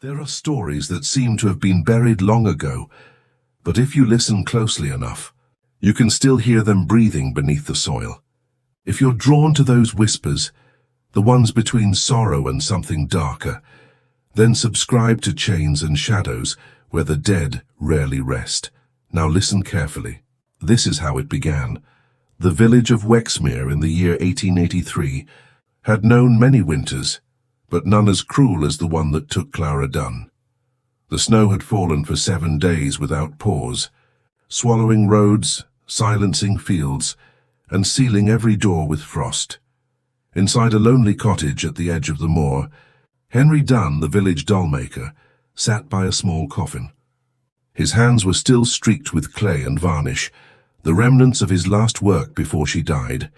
There are stories that seem to have been buried long ago, but if you listen closely enough, you can still hear them breathing beneath the soil. If you're drawn to those whispers, the ones between sorrow and something darker, then subscribe to Chains and Shadows, where the dead rarely rest. Now listen carefully. This is how it began. The village of Wexmere in the year 1883 had known many winters, but none as cruel as the one that took Clara Dunn. The snow had fallen for 7 days without pause, swallowing roads, silencing fields, and sealing every door with frost. Inside a lonely cottage at the edge of the moor, Henry Dunn, the village doll-maker, sat by a small coffin. His hands were still streaked with clay and varnish, the remnants of his last work before she died.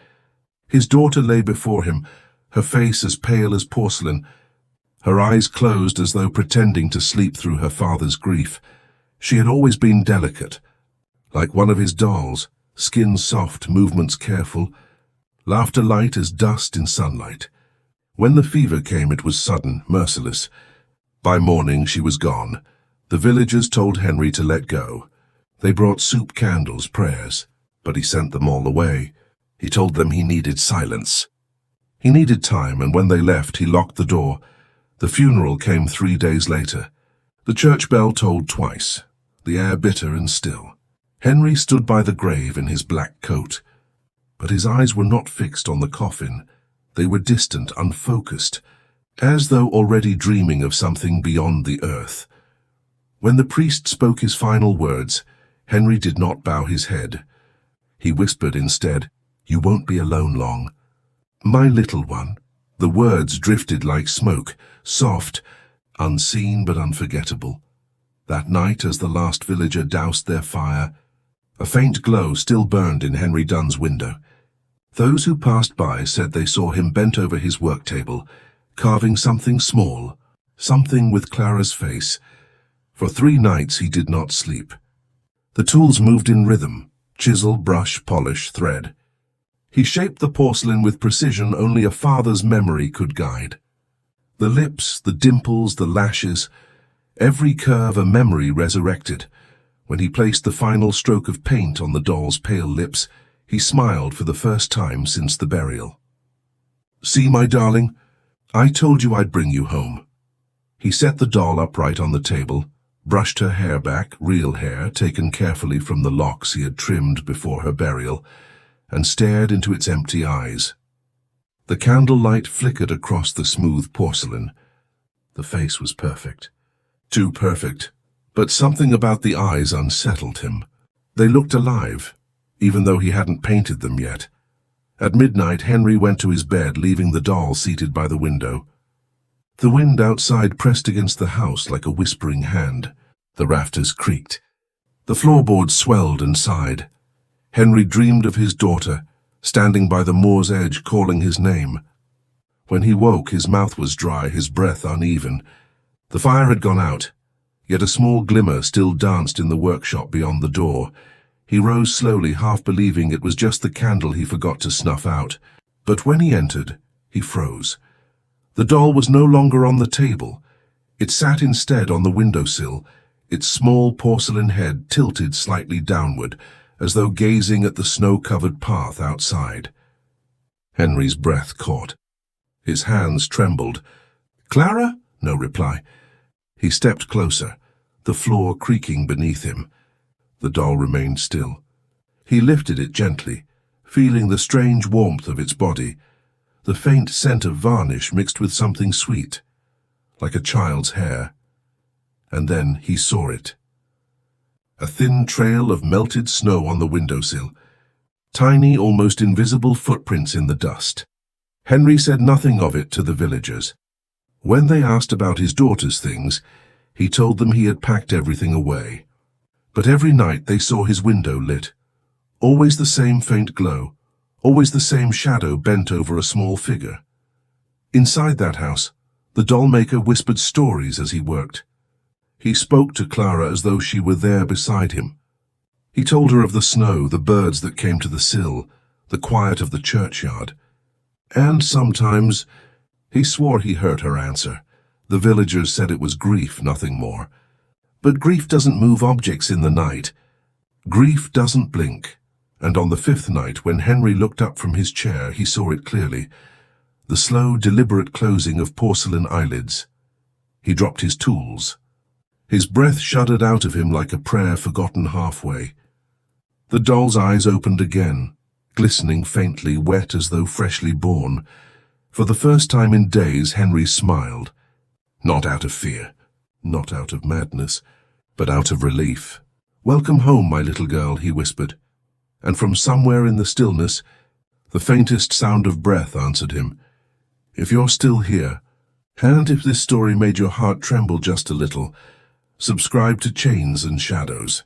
His daughter lay before him, her face as pale as porcelain, her eyes closed as though pretending to sleep through her father's grief. She had always been delicate, like one of his dolls, skin soft, movements careful, laughter light as dust in sunlight. When the fever came, it was sudden, merciless. By morning she was gone. The villagers told Henry to let go. They brought soup, candles, prayers, but he sent them all away. He told them he needed silence. He needed time, and when they left, he locked the door. The funeral came 3 days later. The church bell tolled twice, the air bitter and still. Henry stood by the grave in his black coat, but his eyes were not fixed on the coffin. They were distant, unfocused, as though already dreaming of something beyond the earth. When the priest spoke his final words, Henry did not bow his head. He whispered instead, "You won't be alone long. My little one." The words drifted like smoke, soft, unseen but unforgettable. That night, as the last villager doused their fire, a faint glow still burned in Henry Dunn's window. Those who passed by said they saw him bent over his work table, carving something small, something with Clara's face. For 3 nights he did not sleep. The tools moved in rhythm, chisel, brush, polish, thread. He shaped the porcelain with precision only a father's memory could guide. The lips, the dimples, the lashes, every curve a memory resurrected. When he placed the final stroke of paint on the doll's pale lips, he smiled for the first time since the burial. "See, my darling, I told you I'd bring you home." He set the doll upright on the table, brushed her hair back, real hair taken carefully from the locks he had trimmed before her burial, and stared into its empty eyes. The candlelight flickered across the smooth porcelain. The face was perfect. Too perfect, but something about the eyes unsettled him. They looked alive, even though he hadn't painted them yet. At midnight, Henry went to his bed, leaving the doll seated by the window. The wind outside pressed against the house like a whispering hand. The rafters creaked. The floorboards swelled and sighed. Henry dreamed of his daughter, standing by the moor's edge, calling his name. When he woke, his mouth was dry, his breath uneven. The fire had gone out, yet a small glimmer still danced in the workshop beyond the door. He rose slowly, half believing it was just the candle he forgot to snuff out. But when he entered, he froze. The doll was no longer on the table. It sat instead on the windowsill, its small porcelain head tilted slightly downward, as though gazing at the snow-covered path outside. Henry's breath caught. His hands trembled. "Clara?" No reply. He stepped closer, the floor creaking beneath him. The doll remained still. He lifted it gently, feeling the strange warmth of its body, the faint scent of varnish mixed with something sweet, like a child's hair. And then he saw it. A thin trail of melted snow on the windowsill, tiny, almost invisible footprints in the dust. Henry said nothing of it to the villagers. When they asked about his daughter's things, he told them he had packed everything away. But every night they saw his window lit. Always the same faint glow, always the same shadow bent over a small figure. Inside that house, the doll-maker whispered stories as he worked. He spoke to Clara as though she were there beside him. He told her of the snow, the birds that came to the sill, the quiet of the churchyard. And sometimes he swore he heard her answer, The villagers said it was grief, nothing more. But grief doesn't move objects in the night. Grief doesn't blink. And on the fifth night, when Henry looked up from his chair, he saw it clearly. The slow, deliberate closing of porcelain eyelids. He dropped his tools. His breath shuddered out of him like a prayer forgotten halfway. The doll's eyes opened again, glistening faintly, wet as though freshly born. For the first time in days, Henry smiled. Not out of fear, not out of madness, but out of relief. "Welcome home, my little girl," he whispered. And from somewhere in the stillness, the faintest sound of breath answered him. "If you're still here, and if this story made your heart tremble just a little, subscribe to Chains and Shadows.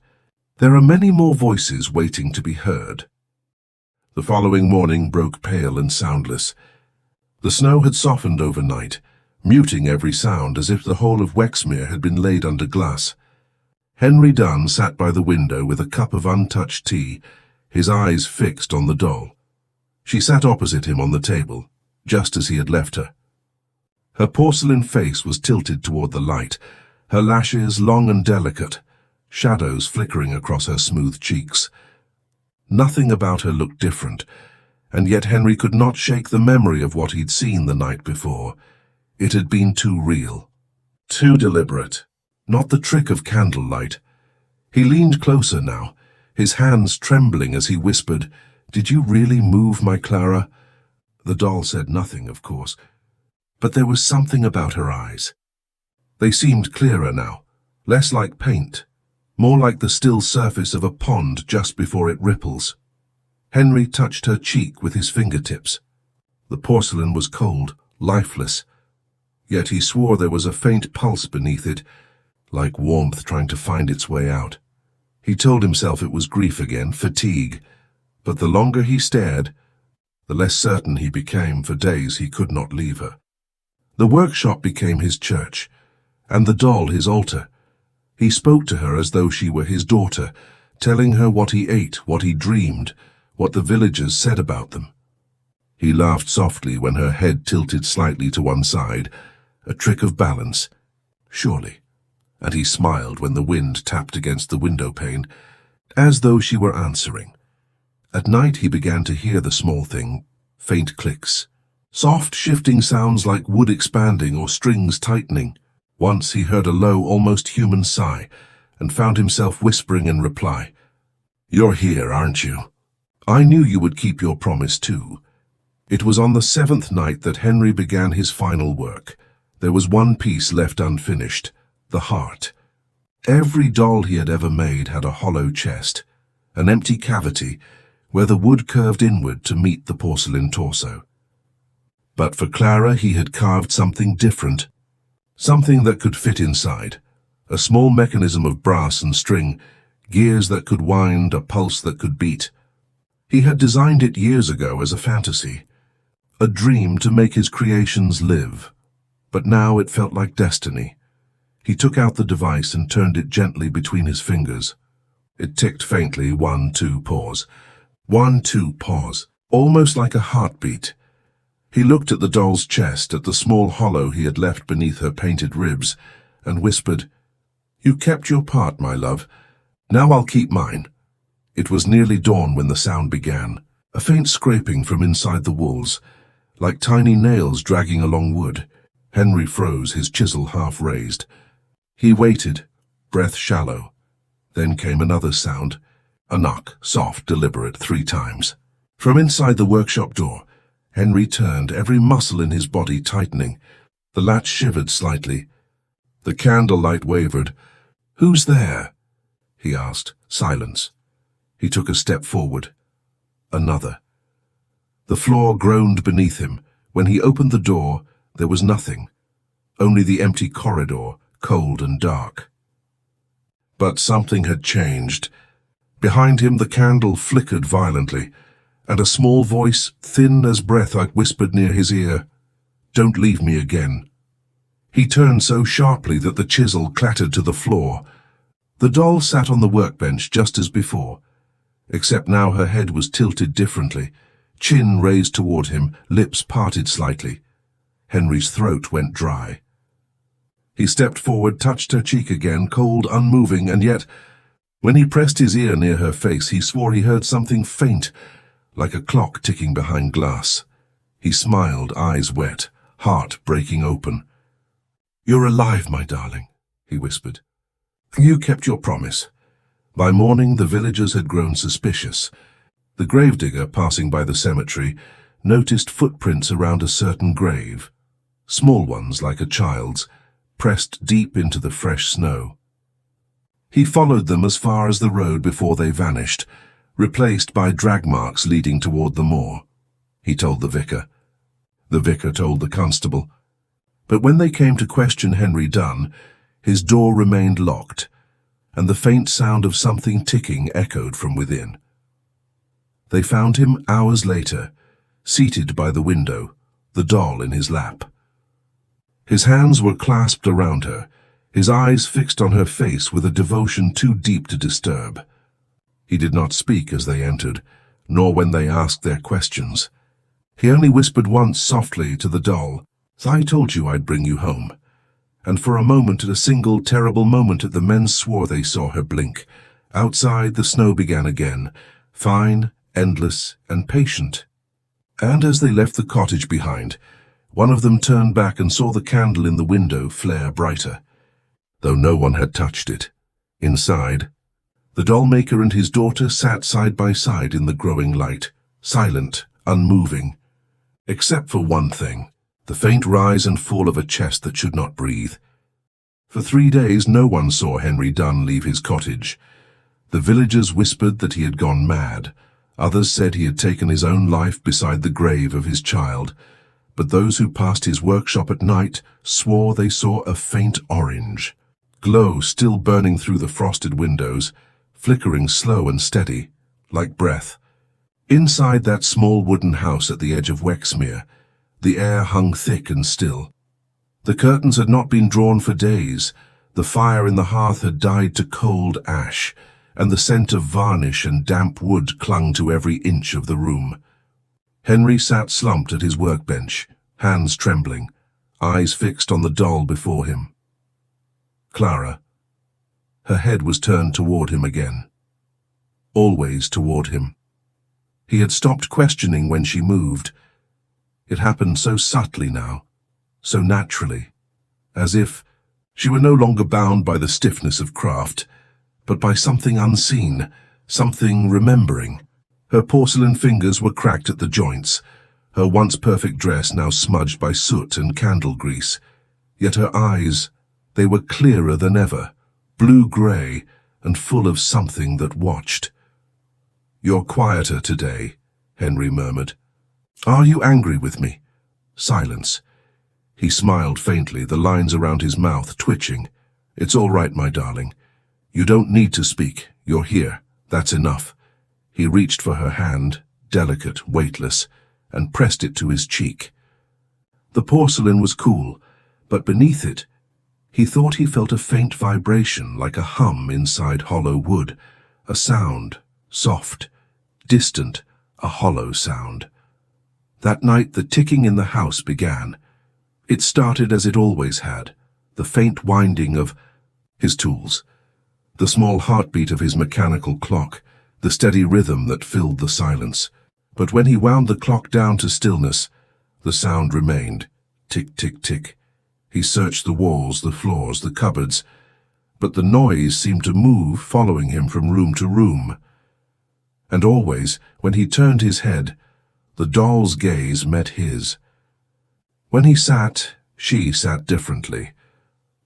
There are many more voices waiting to be heard." The following morning broke pale and soundless. The snow had softened overnight, muting every sound as if the whole of Wexmere had been laid under glass. Henry Dunn sat by the window with a cup of untouched tea, his eyes fixed on the doll. She sat opposite him on the table, just as he had left her. Her porcelain face was tilted toward the light, her lashes long and delicate, shadows flickering across her smooth cheeks. Nothing about her looked different, and yet Henry could not shake the memory of what he'd seen the night before. It had been too real, too deliberate, not the trick of candlelight. He leaned closer now, his hands trembling as he whispered, "Did you really move, my Clara?" The doll said nothing, of course, but there was something about her eyes. They seemed clearer now, less like paint, more like the still surface of a pond just before it ripples. Henry touched her cheek with his fingertips. The porcelain was cold, lifeless, yet he swore there was a faint pulse beneath it, like warmth trying to find its way out. He told himself it was grief again, fatigue, but the longer he stared, the less certain he became. For days he could not leave her. The workshop became his church, and the doll his altar. He spoke to her as though she were his daughter, telling her what he ate, what he dreamed, what the villagers said about them. He laughed softly when her head tilted slightly to one side, a trick of balance, surely, and he smiled when the wind tapped against the window pane, as though she were answering. At night he began to hear the small thing, faint clicks, soft shifting sounds like wood expanding or strings tightening. Once he heard a low, almost human sigh, and found himself whispering in reply, "You're here, aren't you? I knew you would keep your promise too." It was on the seventh night that Henry began his final work. There was one piece left unfinished, the heart. Every doll he had ever made had a hollow chest, an empty cavity where the wood curved inward to meet the porcelain torso. But for Clara he had carved something different, something that could fit inside, a small mechanism of brass and string, gears that could wind, a pulse that could beat. He had designed it years ago as a fantasy, a dream to make his creations live. But now it felt like destiny. He took out the device and turned it gently between his fingers. It ticked faintly, 1, 2, pause. 1, 2, pause, almost like a heartbeat. He looked at the doll's chest, at the small hollow he had left beneath her painted ribs, and whispered, "You kept your part, my love. Now I'll keep mine." It was nearly dawn when the sound began, a faint scraping from inside the walls, like tiny nails dragging along wood. Henry froze, his chisel half raised. He waited, breath shallow. Then came another sound, a knock, soft, deliberate, 3 times. From inside the workshop door, Henry turned, every muscle in his body tightening. The latch shivered slightly. The candlelight wavered. "Who's there?" he asked. Silence. He took a step forward. Another. The floor groaned beneath him. When he opened the door, there was nothing, only the empty corridor, cold and dark. But something had changed. Behind him the candle flickered violently, and a small voice, thin as breath, whispered near his ear, "Don't leave me again." He turned so sharply that the chisel clattered to the floor. The doll sat on the workbench just as before, except now her head was tilted differently, chin raised toward him, lips parted slightly. Henry's throat went dry. He stepped forward, touched her cheek again, cold, unmoving, and yet, when he pressed his ear near her face, he swore he heard something faint, like a clock ticking behind glass. He smiled, eyes wet, heart breaking open. "You're alive, my darling," he whispered. "You kept your promise." By morning, the villagers had grown suspicious. The gravedigger, passing by the cemetery, noticed footprints around a certain grave, small ones like a child's, pressed deep into the fresh snow. He followed them as far as the road before they vanished, replaced by drag marks leading toward the moor. He told the vicar. The vicar told the constable. But when they came to question Henry Dunn, his door remained locked, and the faint sound of something ticking echoed from within. They found him hours later, seated by the window, the doll in his lap. His hands were clasped around her, his eyes fixed on her face with a devotion too deep to disturb. He did not speak as they entered, nor when they asked their questions. He only whispered once softly to the doll, "I told you I'd bring you home." And for a moment, at a single terrible moment, the men swore they saw her blink. Outside, the snow began again, fine, endless, and patient. And as they left the cottage behind, one of them turned back and saw the candle in the window flare brighter, though no one had touched it. Inside, the doll-maker and his daughter sat side by side in the growing light, silent, unmoving, except for one thing, the faint rise and fall of a chest that should not breathe. For 3 days no one saw Henry Dunn leave his cottage. The villagers whispered that he had gone mad. Others said he had taken his own life beside the grave of his child. But those who passed his workshop at night swore they saw a faint orange glow still burning through the frosted windows, flickering slow and steady, like breath. Inside that small wooden house at the edge of Wexmere, the air hung thick and still. The curtains had not been drawn for days, the fire in the hearth had died to cold ash, and the scent of varnish and damp wood clung to every inch of the room. Henry sat slumped at his workbench, hands trembling, eyes fixed on the doll before him. Clara. Her head was turned toward him again. Always toward him. He had stopped questioning when she moved. It happened so subtly now, so naturally, as if she were no longer bound by the stiffness of craft, but by something unseen, something remembering. Her porcelain fingers were cracked at the joints, her once perfect dress now smudged by soot and candle grease. Yet her eyes, they were clearer than ever, blue-grey and full of something that watched. "You're quieter today," Henry murmured. "Are you angry with me?" Silence. He smiled faintly, the lines around his mouth twitching. "It's all right, my darling. You don't need to speak. You're here. That's enough." He reached for her hand, delicate, weightless, and pressed it to his cheek. The porcelain was cool, but beneath it, he thought he felt a faint vibration like a hum inside hollow wood, a sound, soft, distant, a hollow sound. That night the ticking in the house began. It started as it always had, the faint winding of his tools, the small heartbeat of his mechanical clock, the steady rhythm that filled the silence. But when he wound the clock down to stillness, the sound remained, tick, tick, tick. He searched the walls, the floors, the cupboards, but the noise seemed to move, following him from room to room. And always, when he turned his head, the doll's gaze met his. When he sat, she sat differently.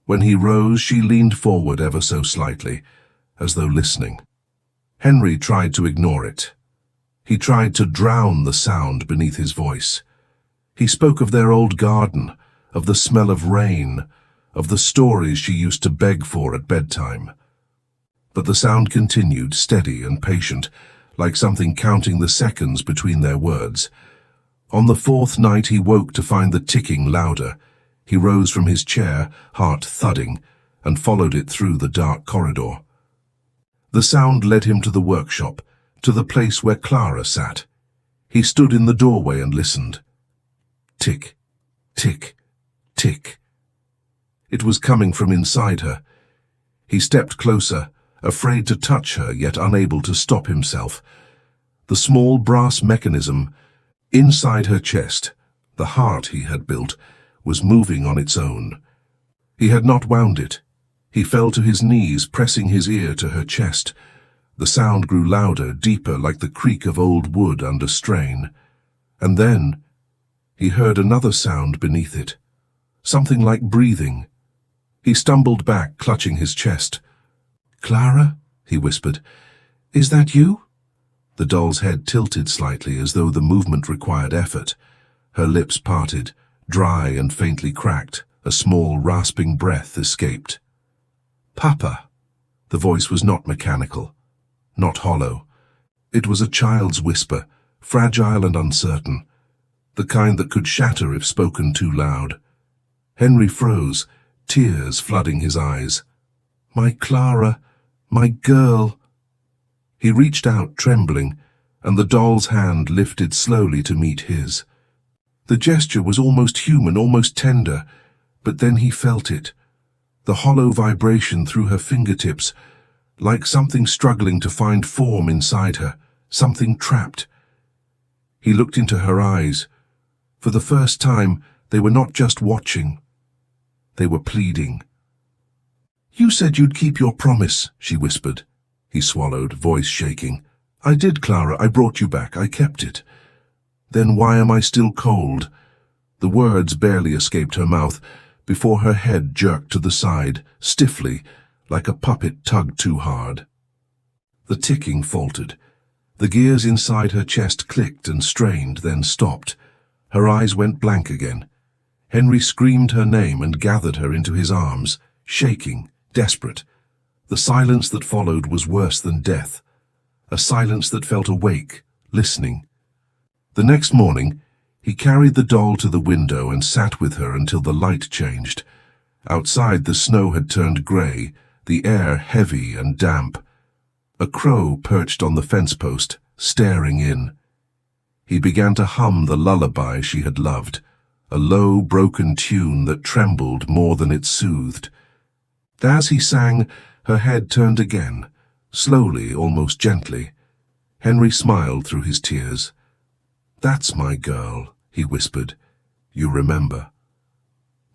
When he rose, she leaned forward ever so slightly, as though listening. Henry tried to ignore it. He tried to drown the sound beneath his voice. He spoke of their old garden, of the smell of rain, of the stories she used to beg for at bedtime. But the sound continued, steady and patient, like something counting the seconds between their words. On the 4th night he woke to find the ticking louder. He rose from his chair, heart thudding, and followed it through the dark corridor. The sound led him to the workshop, to the place where Clara sat. He stood in the doorway and listened. Tick, tick, tick. It was coming from inside her. He stepped closer, afraid to touch her, yet unable to stop himself. The small brass mechanism inside her chest, the heart he had built, was moving on its own. He had not wound it. He fell to his knees, pressing his ear to her chest. The sound grew louder, deeper, like the creak of old wood under strain. And then he heard another sound beneath it, something like breathing. He stumbled back, clutching his chest. "Clara?" he whispered. "Is that you?" The doll's head tilted slightly, as though the movement required effort. Her lips parted, dry and faintly cracked. A small, rasping breath escaped. "Papa." The voice was not mechanical, not hollow. It was a child's whisper, fragile and uncertain, the kind that could shatter if spoken too loud. Henry froze, tears flooding his eyes. "My Clara, my girl." He reached out, trembling, and the doll's hand lifted slowly to meet his. The gesture was almost human, almost tender, but then he felt it, the hollow vibration through her fingertips, like something struggling to find form inside her, something trapped. He looked into her eyes. For the first time, they were not just watching. They were pleading. "You said you'd keep your promise," she whispered. He swallowed, voice shaking. "I did, Clara. I brought you back. I kept it." "Then why am I still cold?" The words barely escaped her mouth before her head jerked to the side, stiffly, like a puppet tugged too hard. The ticking faltered. The gears inside her chest clicked and strained, then stopped. Her eyes went blank again. Henry screamed her name and gathered her into his arms, shaking, desperate. The silence that followed was worse than death, a silence that felt awake, listening. The next morning, he carried the doll to the window and sat with her until the light changed. Outside, the snow had turned grey, the air heavy and damp. A crow perched on the fence post, staring in. He began to hum the lullaby she had loved, a low, broken tune that trembled more than it soothed. As he sang, her head turned again, slowly, almost gently. Henry smiled through his tears. "That's my girl," he whispered. "You remember."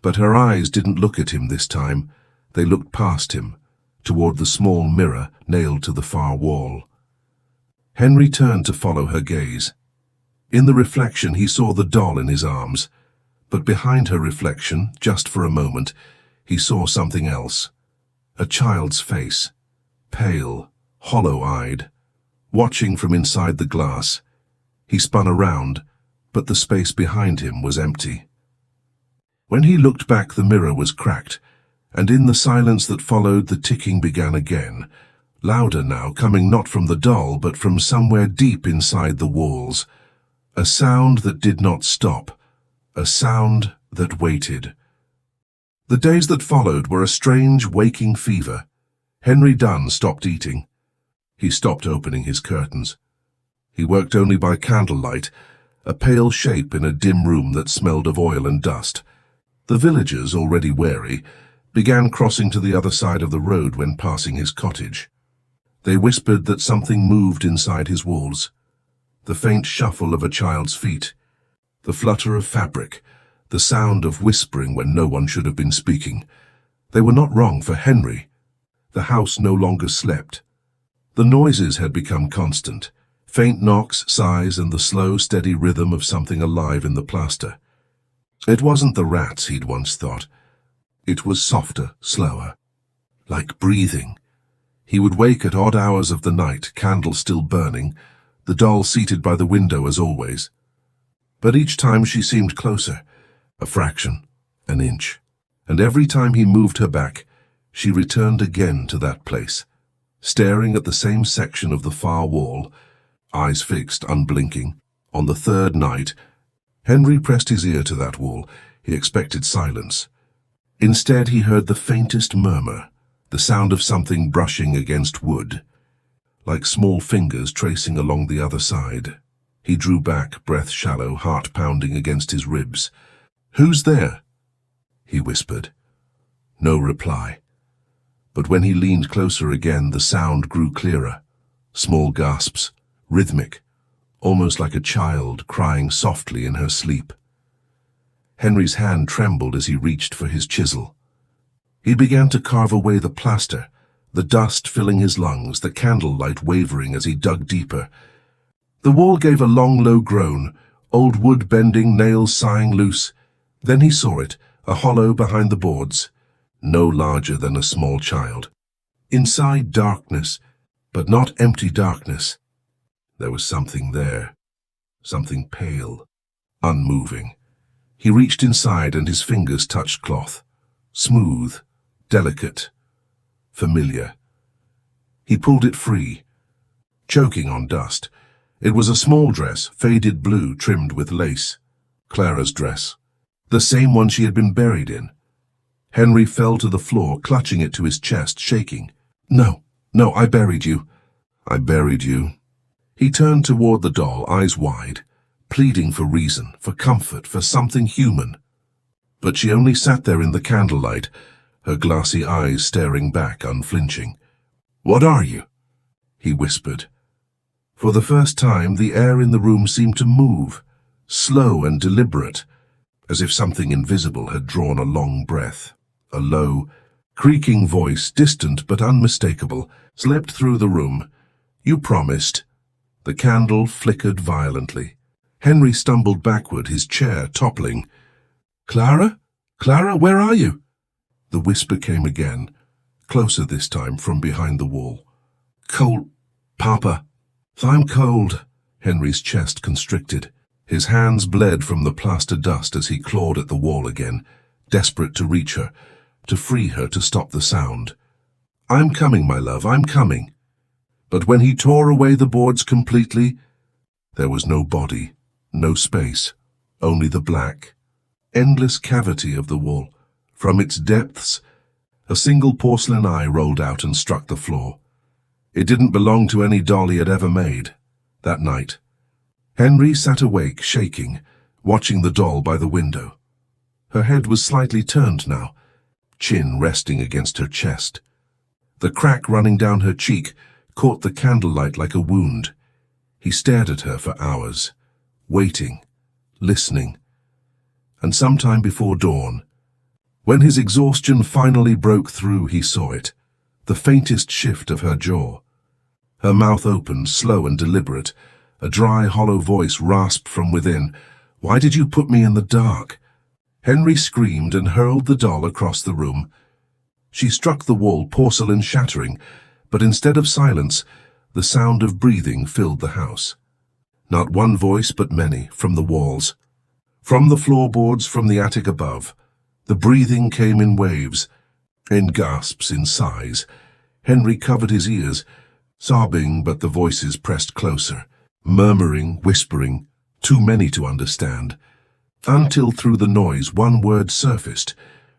But her eyes didn't look at him this time. They looked past him, toward the small mirror nailed to the far wall. Henry turned to follow her gaze. In the reflection, he saw the doll in his arms. But behind her reflection, just for a moment, he saw something else. A child's face, pale, hollow-eyed, watching from inside the glass. He spun around, but the space behind him was empty. When he looked back, the mirror was cracked, and in the silence that followed, the ticking began again, louder now, coming not from the doll, but from somewhere deep inside the walls. A sound that did not stop, a sound that waited. The days that followed were a strange, waking fever. Henry Dunn stopped eating. He stopped opening his curtains. He worked only by candlelight, a pale shape in a dim room that smelled of oil and dust. The villagers, already wary, began crossing to the other side of the road when passing his cottage. They whispered that something moved inside his walls. The faint shuffle of a child's feet, the flutter of fabric, the sound of whispering when no one should have been speaking. They were not wrong for Henry. The house no longer slept. The noises had become constant. Faint knocks, sighs, and the slow, steady rhythm of something alive in the plaster. It wasn't the rats he'd once thought. It was softer, slower, like breathing. He would wake at odd hours of the night, candle still burning, the doll seated by the window as always. But each time she seemed closer, a fraction, an inch, and every time he moved her back, she returned again to that place, staring at the same section of the far wall, eyes fixed, unblinking. On the third night, Henry pressed his ear to that wall. He expected silence. Instead, he heard the faintest murmur, the sound of something brushing against wood, like small fingers tracing along the other side. He drew back, breath shallow, heart pounding against his ribs. "Who's there?" he whispered. No reply. But when he leaned closer again, the sound grew clearer. Small gasps, rhythmic, almost like a child crying softly in her sleep. Henry's hand trembled as he reached for his chisel. He began to carve away the plaster, the dust filling his lungs, the candlelight wavering as he dug deeper. The wall gave a long, low groan, old wood bending, nails sighing loose. Then he saw it, a hollow behind the boards, no larger than a small child. Inside, darkness, but not empty darkness. There was something there, something pale, unmoving. He reached inside and his fingers touched cloth. Smooth, delicate, familiar. He pulled it free, choking on dust. It was a small dress, faded blue, trimmed with lace. Clara's dress, the same one she had been buried in. Henry fell to the floor, clutching it to his chest, shaking. No, I buried you. I buried you. He turned toward the doll, eyes wide, pleading for reason, for comfort, for something human. But she only sat there in the candlelight, her glassy eyes staring back, unflinching. What are you? He whispered. For the first time, the air in the room seemed to move, slow and deliberate, as if something invisible had drawn a long breath. A low, creaking voice, distant but unmistakable, slipped through the room. You promised. The candle flickered violently. Henry stumbled backward, his chair toppling. Clara? Clara, where are you? The whisper came again, closer this time from behind the wall. Cold, Papa. I'm cold. Henry's chest constricted. His hands bled from the plaster dust as he clawed at the wall again, desperate to reach her, to free her, to stop the sound. I'm coming, my love, I'm coming. But when he tore away the boards completely, there was no body, no space, only the black, endless cavity of the wall. From its depths, a single porcelain eye rolled out and struck the floor. It didn't belong to any doll he had ever made. That night, Henry sat awake, shaking, watching the doll by the window. Her head was slightly turned now, chin resting against her chest. The crack running down her cheek caught the candlelight like a wound. He stared at her for hours, waiting, listening. And sometime before dawn, when his exhaustion finally broke through, he saw it, the faintest shift of her jaw. Her mouth opened, slow and deliberate. A dry, hollow voice rasped from within. Why did you put me in the dark? Henry screamed and hurled the doll across the room. She struck the wall, porcelain shattering, but instead of silence, the sound of breathing filled the house. Not one voice, but many, from the walls. From the floorboards, from the attic above. The breathing came in waves, in gasps, in sighs. Henry covered his ears, sobbing, but the voices pressed closer, murmuring, whispering, too many to understand. Until through the noise one word surfaced,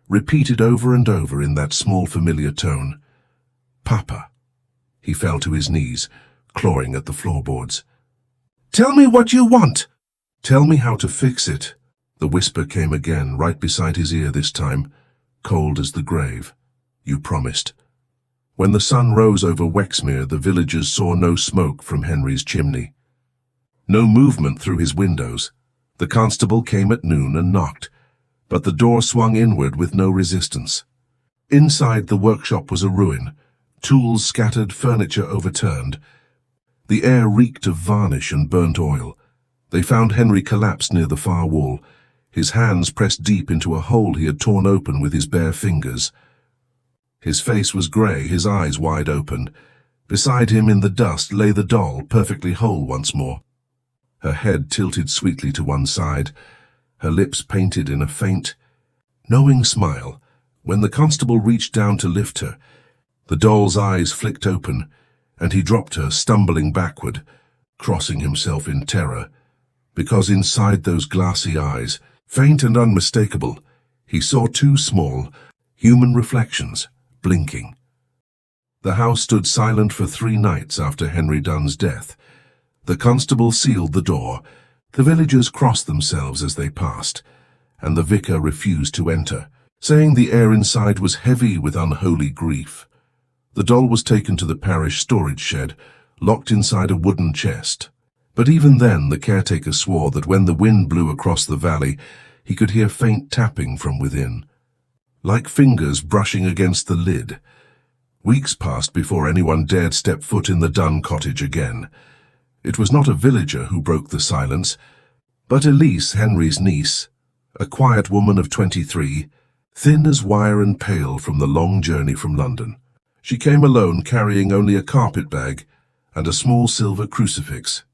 repeated over and over in that small familiar tone. Papa. He fell to his knees, clawing at the floorboards. Tell me what you want. Tell me how to fix it. The whisper came again, right beside his ear this time, cold as the grave. You promised. When the sun rose over Wexmere, the villagers saw no smoke from Henry's chimney. No movement through his windows. The constable came at noon and knocked, but the door swung inward with no resistance. Inside, the workshop was a ruin, tools scattered, furniture overturned. The air reeked of varnish and burnt oil. They found Henry collapsed near the far wall, his hands pressed deep into a hole he had torn open with his bare fingers. His face was grey, his eyes wide open. Beside him in the dust lay the doll, perfectly whole once more. Her head tilted sweetly to one side, her lips painted in a faint, knowing smile. When the constable reached down to lift her, the doll's eyes flicked open, and he dropped her, stumbling backward, crossing himself in terror, because inside those glassy eyes, faint and unmistakable, he saw two small, human reflections, blinking. The house stood silent for 3 nights after Henry Dunn's death. The constable sealed the door, the villagers crossed themselves as they passed, and the vicar refused to enter. saying the air inside was heavy with unholy grief. The doll was taken to the parish storage shed, locked inside a wooden chest. But even then the caretaker swore that when the wind blew across the valley, he could hear faint tapping from within, like fingers brushing against the lid. Weeks passed before anyone dared step foot in the Dunn cottage again. It was not a villager who broke the silence, but Elise, Henry's niece, a quiet woman of 23, thin as wire and pale from the long journey from London. She came alone, carrying only a carpet bag and a small silver crucifix.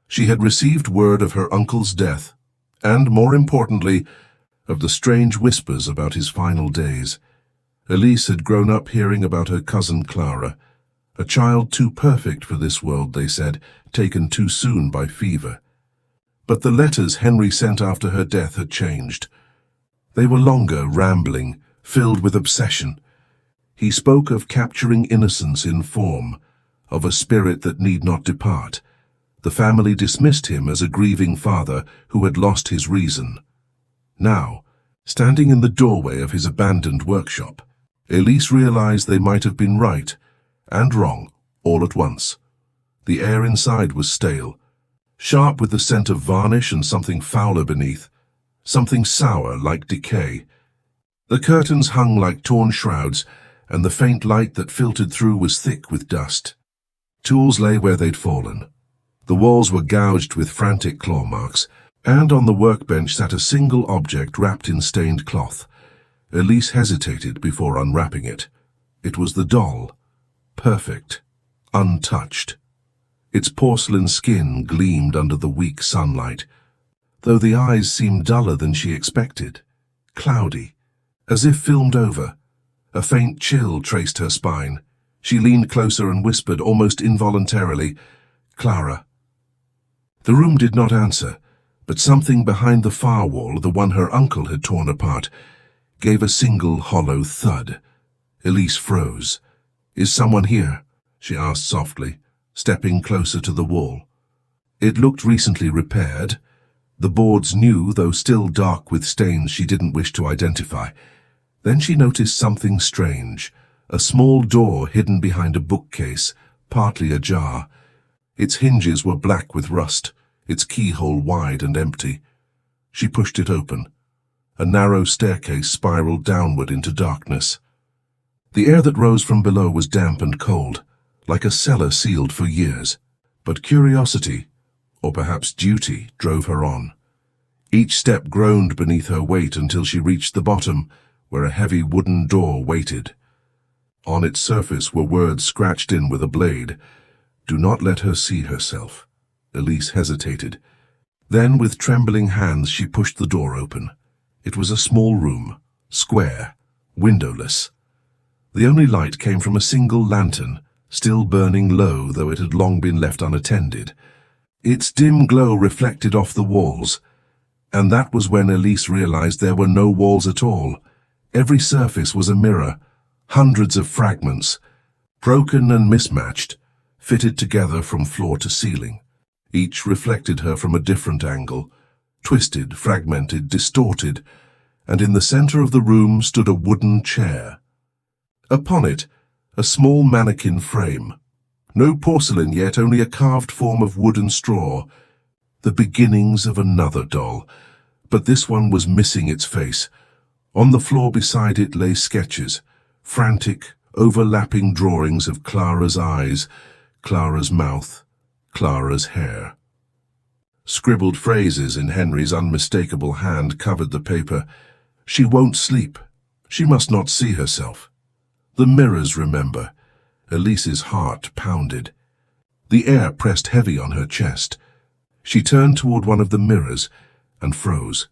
She had received word of her uncle's death, and, more importantly, of the strange whispers about his final days. Elise had grown up hearing about her cousin Clara, a child too perfect for this world, they said, taken too soon by fever. But the letters Henry sent after her death had changed. They were longer, rambling, filled with obsession. He spoke of capturing innocence in form, of a spirit that need not depart. The family dismissed him as a grieving father who had lost his reason. Now, standing in the doorway of his abandoned workshop, Elise realized they might have been right and wrong all at once. The air inside was stale, sharp with the scent of varnish and something fouler beneath, something sour like decay. The curtains hung like torn shrouds, and the faint light that filtered through was thick with dust. Tools lay where they'd fallen. The walls were gouged with frantic claw marks, and on the workbench sat a single object wrapped in stained cloth. Elise hesitated before unwrapping it. It was the doll, perfect, untouched. Its porcelain skin gleamed under the weak sunlight, though the eyes seemed duller than she expected, cloudy, as if filmed over. A faint chill traced her spine. She leaned closer and whispered almost involuntarily, "Clara." The room did not answer, but something behind the far wall, the one her uncle had torn apart, gave a single hollow thud. Elise froze. "Is someone here?" she asked softly, stepping closer to the wall. It looked recently repaired. The boards new, though still dark with stains she didn't wish to identify. Then she noticed something strange, a small door hidden behind a bookcase, partly ajar. Its hinges were black with rust, its keyhole wide and empty. She pushed it open. A narrow staircase spiraled downward into darkness. The air that rose from below was damp and cold, like a cellar sealed for years. But curiosity, or perhaps duty, drove her on. Each step groaned beneath her weight until she reached the bottom, where a heavy wooden door waited. On its surface were words scratched in with a blade. "Do not let her see herself." Elise hesitated. Then, with trembling hands, she pushed the door open. It was a small room, square, windowless. The only light came from a single lantern, still burning low, though it had long been left unattended. Its dim glow reflected off the walls, and that was when Elise realized there were no walls at all. Every surface was a mirror, hundreds of fragments, broken and mismatched, fitted together from floor to ceiling. Each reflected her from a different angle, twisted, fragmented, distorted, and in the center of the room stood a wooden chair. Upon it, a small mannequin frame. No porcelain yet, only a carved form of wood and straw. The beginnings of another doll, but this one was missing its face. On the floor beside it lay sketches, frantic, overlapping drawings of Clara's eyes, Clara's mouth, Clara's hair. Scribbled phrases in Henry's unmistakable hand covered the paper. "She won't sleep. She must not see herself." The mirrors remember. Elise's heart pounded. The air pressed heavy on her chest. She turned toward one of the mirrors and froze,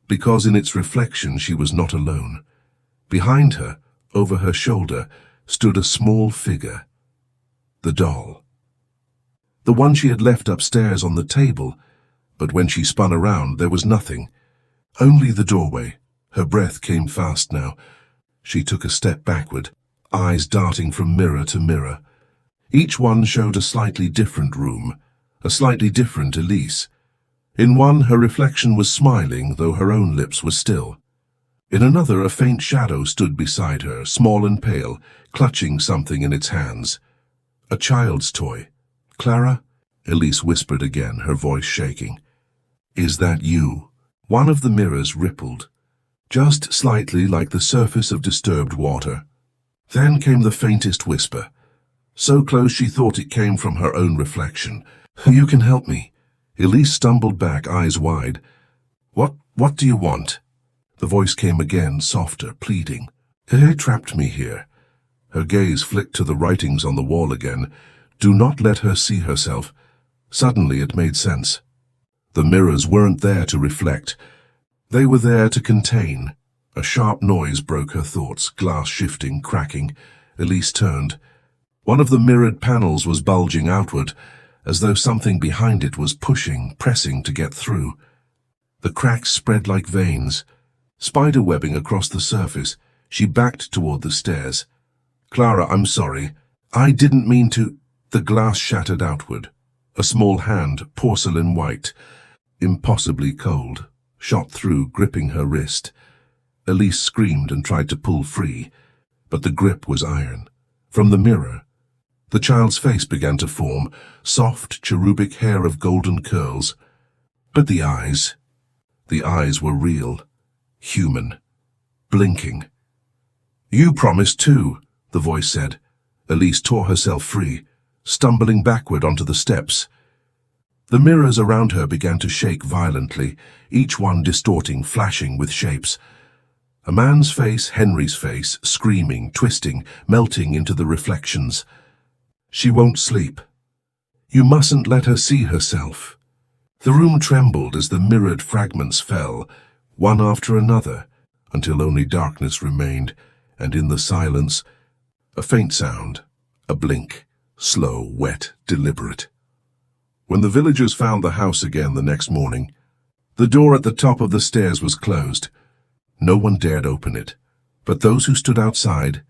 because in its reflection she was not alone. Behind her, over her shoulder, stood a small figure. The doll. The one she had left upstairs on the table, but when she spun around there was nothing. Only the doorway. Her breath came fast now. She took a step backward, eyes darting from mirror to mirror. Each one showed a slightly different room, a slightly different Elise. In one, her reflection was smiling, though her own lips were still. In another, a faint shadow stood beside her, small and pale, clutching something in its hands. A child's toy. "Clara?" Elise whispered again, her voice shaking. "Is that you?" One of the mirrors rippled, just slightly like the surface of disturbed water. Then came the faintest whisper, so close she thought it came from her own reflection. "You can help me." Elise stumbled back, eyes wide. What do you want?" The voice came again, softer, pleading. "He trapped me here." Her gaze flicked to the writings on the wall again. "Do not let her see herself." Suddenly it made sense. The mirrors weren't there to reflect. They were there to contain. A sharp noise broke her thoughts, glass shifting, cracking. Elise turned. One of the mirrored panels was bulging outward, as though something behind it was pushing, pressing to get through. The cracks spread like veins. Spider-webbing across the surface, she backed toward the stairs. "Clara, I'm sorry. I didn't mean to—" The glass shattered outward. A small hand, porcelain white, impossibly cold, shot through, gripping her wrist. Elise screamed and tried to pull free, but the grip was iron. From the mirror, the child's face began to form, soft, cherubic hair of golden curls. But the eyes were real, human, blinking. "You promised too," the voice said. Elise tore herself free, stumbling backward onto the steps. The mirrors around her began to shake violently, each one distorting, flashing with shapes. A man's face, Henry's face, screaming, twisting, melting into the reflections. "She won't sleep. You mustn't let her see herself." The room trembled as the mirrored fragments fell, one after another, until only darkness remained, and in the silence, a faint sound, a blink, slow, wet, deliberate. When the villagers found the house again the next morning, the door at the top of the stairs was closed. No one dared open it, but those who stood outside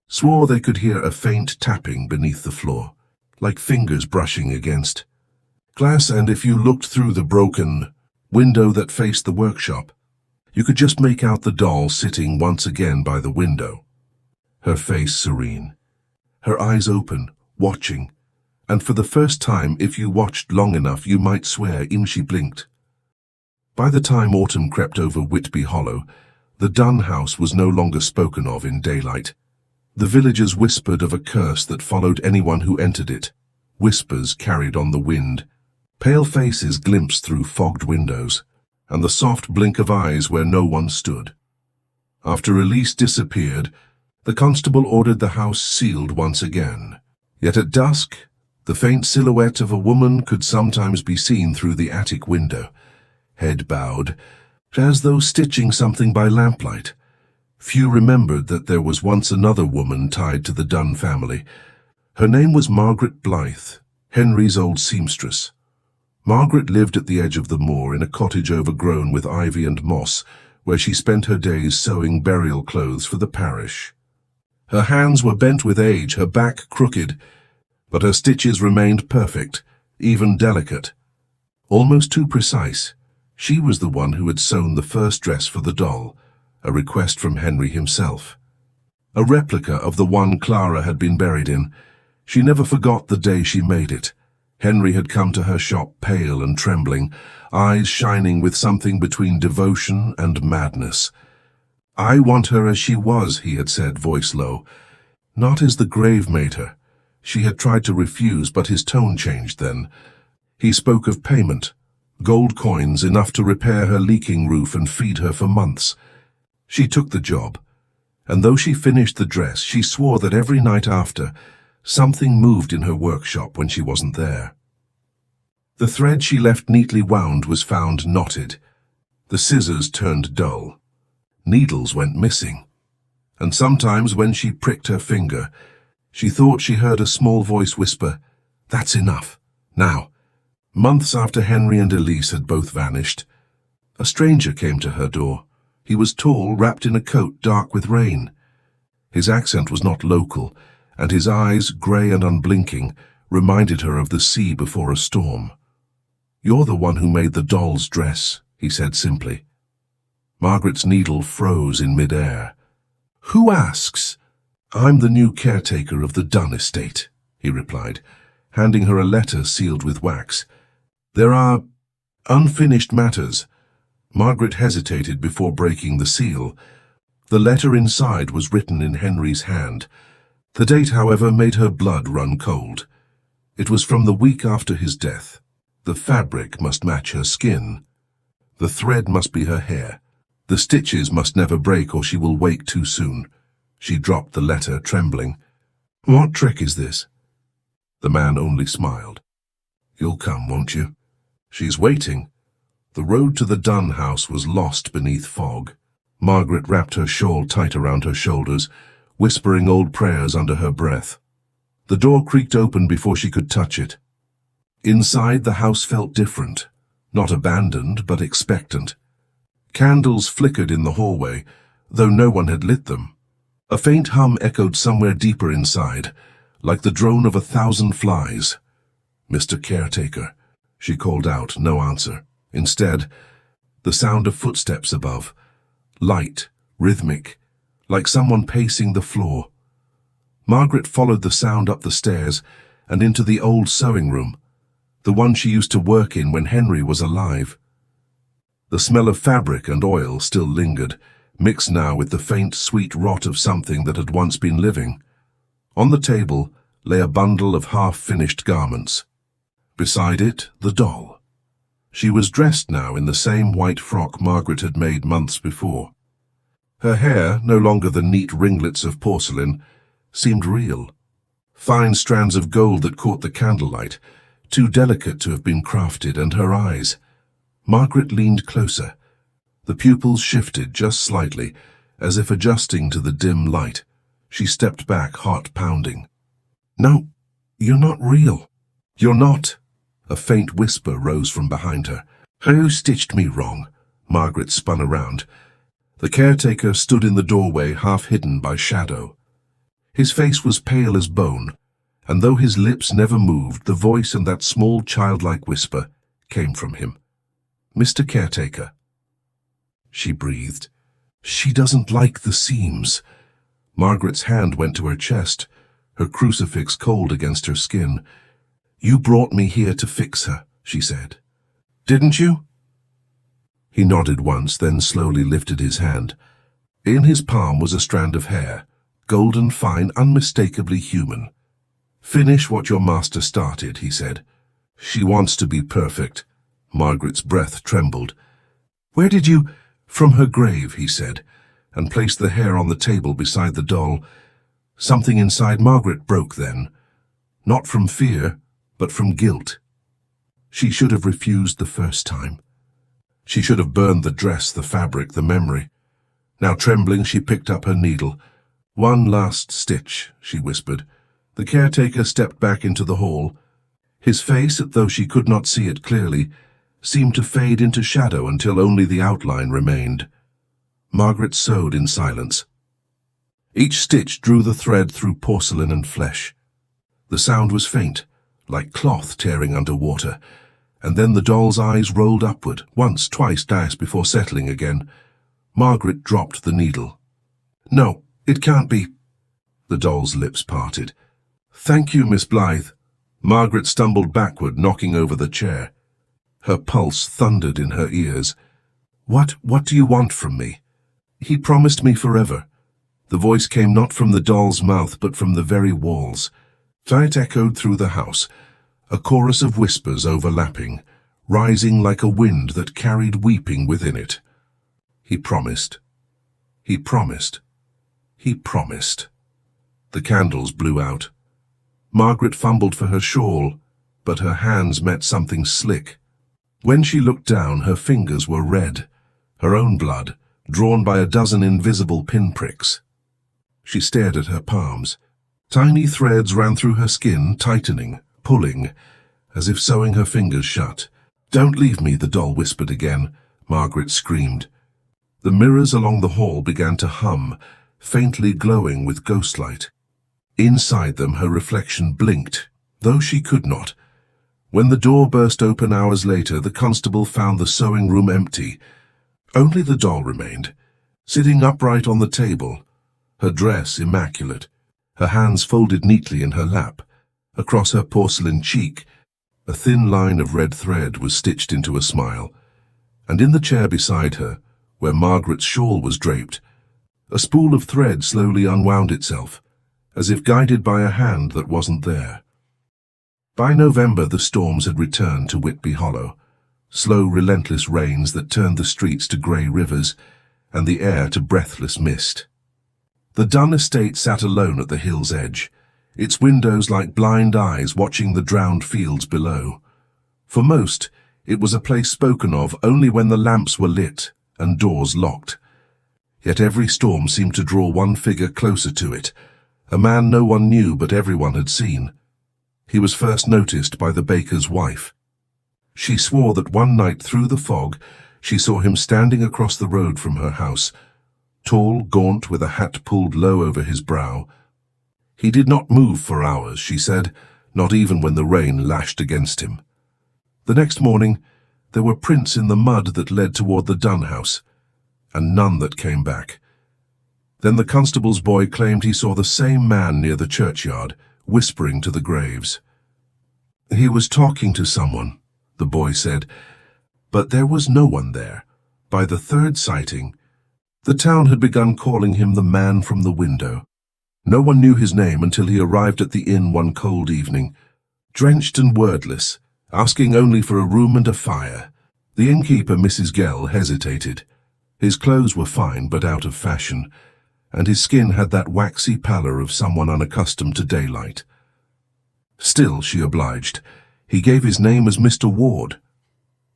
swore they could hear a faint tapping beneath the floor, like fingers brushing against glass, and if you looked through the broken window that faced the workshop, you could just make out the doll sitting once again by the window, her face serene, her eyes open, watching, and for the first time, if you watched long enough, you might swear she blinked. By the time autumn crept over Whitby Hollow, the Dunn house was no longer spoken of in daylight. The villagers whispered of a curse that followed anyone who entered it, whispers carried on the wind, pale faces glimpsed through fogged windows, and the soft blink of eyes where no one stood. After Elise disappeared, the constable ordered the house sealed once again. Yet at dusk, the faint silhouette of a woman could sometimes be seen through the attic window, head bowed, as though stitching something by lamplight. Few remembered that there was once another woman tied to the Dunn family. Her name was Margaret Blythe, Henry's old seamstress. Margaret lived at the edge of the moor in a cottage overgrown with ivy and moss, where she spent her days sewing burial clothes for the parish. Her hands were bent with age, her back crooked, but her stitches remained perfect, even delicate. Almost too precise. She was the one who had sewn the first dress for the doll, a request from Henry himself. A replica of the one Clara had been buried in. She never forgot the day she made it. Henry had come to her shop pale and trembling, eyes shining with something between devotion and madness. "I want her as she was," he had said, voice low. Not as the grave made her. She had tried to refuse, but his tone changed then. He spoke of payment, gold coins enough to repair her leaking roof and feed her for months. She took the job, and though she finished the dress, she swore that every night after, something moved in her workshop when she wasn't there. The thread she left neatly wound was found knotted. The scissors turned dull. Needles went missing. And sometimes when she pricked her finger, she thought she heard a small voice whisper, "That's enough. Now." Months after Henry and Elise had both vanished, a stranger came to her door. He was tall, wrapped in a coat dark with rain. His accent was not local, and his eyes, grey and unblinking, reminded her of the sea before a storm. "You're the one who made the doll's dress," he said simply. Margaret's needle froze in mid-air. "Who asks?" "I'm the new caretaker of the Dunn estate," he replied, handing her a letter sealed with wax. "There are unfinished matters." Margaret hesitated before breaking the seal. The letter inside was written in Henry's hand. The date, however, made her blood run cold. It was from the week after his death. The fabric must match her skin. The thread must be her hair. The stitches must never break or she will wake too soon. She dropped the letter, trembling. "What trick is this?" The man only smiled. "You'll come, won't you?" "She's waiting." The road to the Dunn house was lost beneath fog. Margaret wrapped her shawl tight around her shoulders, whispering old prayers under her breath. The door creaked open before she could touch it. Inside, the house felt different, not abandoned, but expectant. Candles flickered in the hallway, though no one had lit them. A faint hum echoed somewhere deeper inside, like the drone of 1,000 flies. "Mr. Caretaker," she called out, no answer. Instead, the sound of footsteps above, light, rhythmic, like someone pacing the floor. Margaret followed the sound up the stairs and into the old sewing room, the one she used to work in when Henry was alive. The smell of fabric and oil still lingered, mixed now with the faint, sweet rot of something that had once been living. On the table lay a bundle of half-finished garments. Beside it, the doll. She was dressed now in the same white frock Margaret had made months before. Her hair, no longer the neat ringlets of porcelain, seemed real. Fine strands of gold that caught the candlelight, too delicate to have been crafted, and her eyes. Margaret leaned closer. The pupils shifted just slightly, as if adjusting to the dim light. She stepped back, heart pounding. "No, you're not real. You're not." A faint whisper rose from behind her. "Who stitched me wrong?" Margaret spun around. The caretaker stood in the doorway, half hidden by shadow. His face was pale as bone, and though his lips never moved, the voice and that small childlike whisper came from him. "Mr. Caretaker." She breathed. "She doesn't like the seams." Margaret's hand went to her chest, her crucifix cold against her skin. "You brought me here to fix her," she said. "Didn't you?" He nodded once, then slowly lifted his hand. In his palm was a strand of hair, golden fine, unmistakably human. "Finish what your master started," he said. "She wants to be perfect." Margaret's breath trembled. "Where did you—" "From her grave," he said, and placed the hair on the table beside the doll. Something inside Margaret broke then, not from fear, but from guilt. She should have refused the first time. She should have burned the dress, the fabric, the memory. Now trembling, she picked up her needle. "One last stitch," she whispered. The caretaker stepped back into the hall. His face, though she could not see it clearly, seemed to fade into shadow until only the outline remained. Margaret sewed in silence. Each stitch drew the thread through porcelain and flesh. The sound was faint, like cloth tearing under water, and then the doll's eyes rolled upward, once, twice, before settling again. Margaret dropped the needle. "No, it can't be." The doll's lips parted. "Thank you, Miss Blythe." Margaret stumbled backward, knocking over the chair. Her pulse thundered in her ears. What do you want from me?" "He promised me forever." The voice came not from the doll's mouth, but from the very walls. It echoed through the house, a chorus of whispers overlapping, rising like a wind that carried weeping within it. "He promised. He promised. He promised." The candles blew out. Margaret fumbled for her shawl, but her hands met something slick. When she looked down, her fingers were red, her own blood, drawn by a dozen invisible pinpricks. She stared at her palms. Tiny threads ran through her skin, tightening, pulling, as if sewing her fingers shut. "Don't leave me," the doll whispered again. Margaret screamed. The mirrors along the hall began to hum, faintly glowing with ghostlight. Inside them her reflection blinked, though she could not. When the door burst open hours later, the constable found the sewing room empty. Only the doll remained, sitting upright on the table, her dress immaculate, her hands folded neatly in her lap. Across her porcelain cheek, a thin line of red thread was stitched into a smile, and in the chair beside her, where Margaret's shawl was draped, a spool of thread slowly unwound itself, as if guided by a hand that wasn't there. By November, the storms had returned to Whitby Hollow, slow, relentless rains that turned the streets to grey rivers and the air to breathless mist. The Dunn estate sat alone at the hill's edge, its windows like blind eyes watching the drowned fields below. For most, it was a place spoken of only when the lamps were lit and doors locked. Yet every storm seemed to draw one figure closer to it, a man no one knew but everyone had seen. He was first noticed by the baker's wife. She swore that one night through the fog she saw him standing across the road from her house, tall, gaunt, with a hat pulled low over his brow. He did not move for hours, she said, not even when the rain lashed against him. The next morning, there were prints in the mud that led toward the Dunn house, and none that came back. Then the constable's boy claimed he saw the same man near the churchyard, whispering to the graves. He was talking to someone, the boy said, but there was no one there. By the third sighting, the town had begun calling him the man from the window. No one knew his name until he arrived at the inn one cold evening, drenched and wordless, asking only for a room and a fire. The innkeeper, Mrs. Gell, hesitated. His clothes were fine but out of fashion, and his skin had that waxy pallor of someone unaccustomed to daylight. Still, she obliged. He gave his name as Mr. Ward.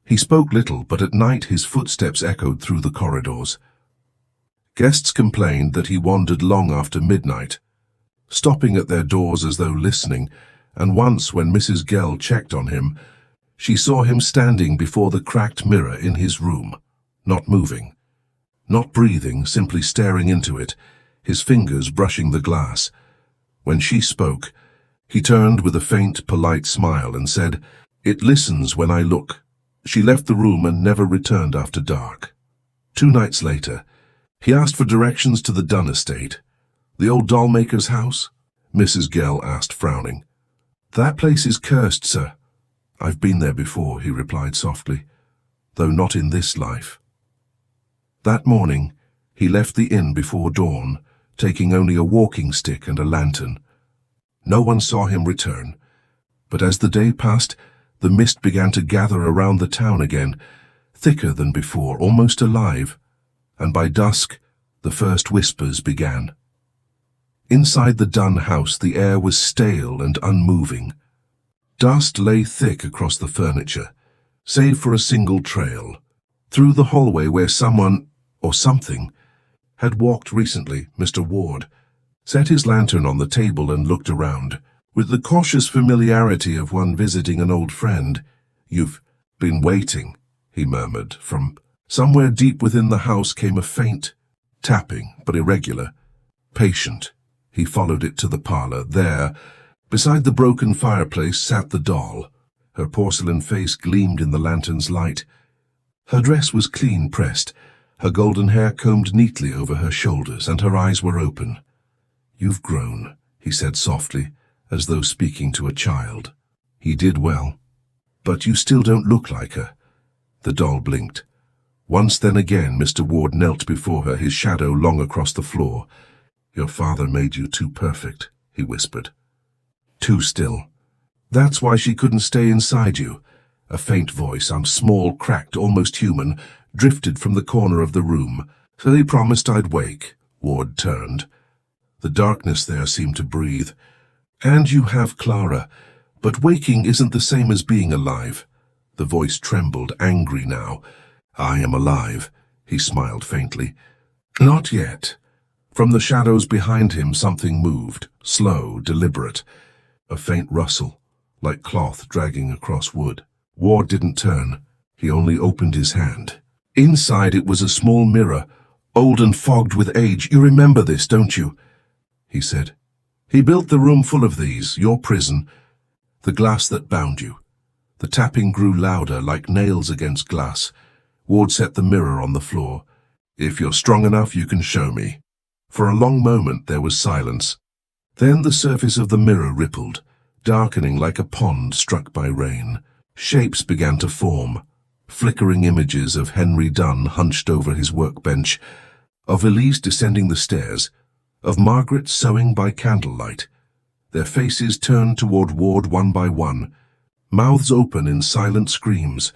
He spoke little, but at night his footsteps echoed through the corridors. Guests complained that he wandered long after midnight, stopping at their doors as though listening, and once when Mrs. Gell checked on him, she saw him standing before the cracked mirror in his room, not moving, not breathing, simply staring into it, his fingers brushing the glass. When she spoke, he turned with a faint, polite smile and said, "It listens when I look." She left the room and never returned after dark. 2 nights later, he asked for directions to the Dunn estate. "The old doll-maker's house?" Mrs. Gell asked, frowning. "That place is cursed, sir." "I've been there before," he replied softly, "though not in this life." That morning, he left the inn before dawn, taking only a walking stick and a lantern. No one saw him return, but as the day passed, the mist began to gather around the town again, thicker than before, almost alive, and by dusk, the first whispers began. Inside the Dunn house, the air was stale and unmoving. Dust lay thick across the furniture, save for a single trail, through the hallway where someone, or something, had walked recently. Mr. Ward set his lantern on the table and looked around, with the cautious familiarity of one visiting an old friend. "You've been waiting," he murmured. From somewhere deep within the house came a faint tapping, but irregular, patient. He followed it to the parlor. There, beside the broken fireplace, sat the doll. Her porcelain face gleamed in the lantern's light. Her dress was clean pressed, her golden hair combed neatly over her shoulders, and her eyes were open. "You've grown," he said softly, as though speaking to a child. He did well. "But you still don't look like her." The doll blinked. Once, then again, Mr. Ward knelt before her, his shadow long across the floor. "Your father made you too perfect," he whispered. "Too still. That's why she couldn't stay inside you." A faint voice, small, cracked, almost human, drifted from the corner of the room. "So they promised I'd wake." Ward turned. The darkness there seemed to breathe. "And you have Clara, but waking isn't the same as being alive." The voice trembled, angry now. "I am alive," he smiled faintly. "Not yet." From the shadows behind him something moved, slow, deliberate. A faint rustle, like cloth dragging across wood. Ward didn't turn. He only opened his hand. Inside it was a small mirror, old and fogged with age. "You remember this, don't you?" he said. "He built the room full of these, your prison, the glass that bound you." The tapping grew louder, like nails against glass. Ward set the mirror on the floor. "If you're strong enough, you can show me." For a long moment there was silence. Then the surface of the mirror rippled, darkening like a pond struck by rain. Shapes began to form, flickering images of Henry Dunn hunched over his workbench, of Elise descending the stairs, of Margaret sewing by candlelight. Their faces turned toward Ward one by one, mouths open in silent screams.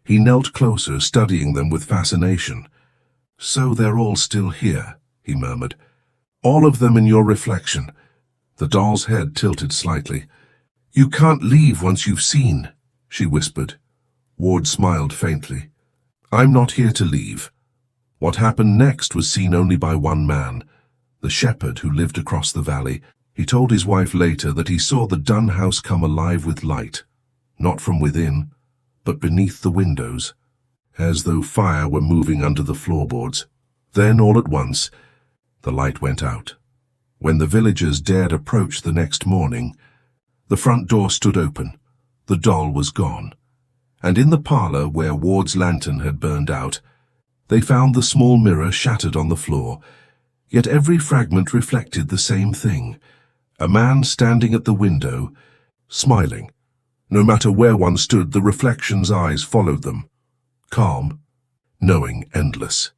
He knelt closer, studying them with fascination. "So they're all still here," he murmured. "All of them in your reflection." The doll's head tilted slightly. "You can't leave once you've seen," she whispered. Ward smiled faintly. "I'm not here to leave." What happened next was seen only by one man, the shepherd who lived across the valley. He told his wife later that he saw the Dunn house come alive with light, not from within, but beneath the windows, as though fire were moving under the floorboards. Then, all at once, the light went out. When the villagers dared approach the next morning, the front door stood open. The doll was gone. And in the parlor, where Ward's lantern had burned out, they found the small mirror shattered on the floor, yet every fragment reflected the same thing: a man standing at the window, smiling. No matter where one stood, the reflection's eyes followed them, calm, knowing, endless.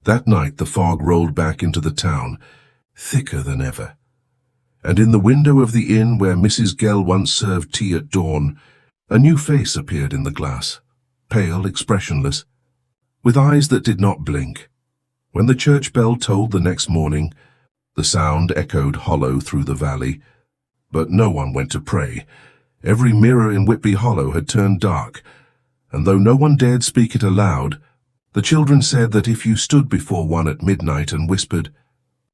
That night the fog rolled back into the town, thicker than ever. And in the window of the inn where Mrs. Gell once served tea at dawn, a new face appeared in the glass, pale, expressionless, with eyes that did not blink. When the church bell tolled the next morning, the sound echoed hollow through the valley, but no one went to pray. Every mirror in Whitby Hollow had turned dark, and though no one dared speak it aloud, the children said that if you stood before one at midnight and whispered,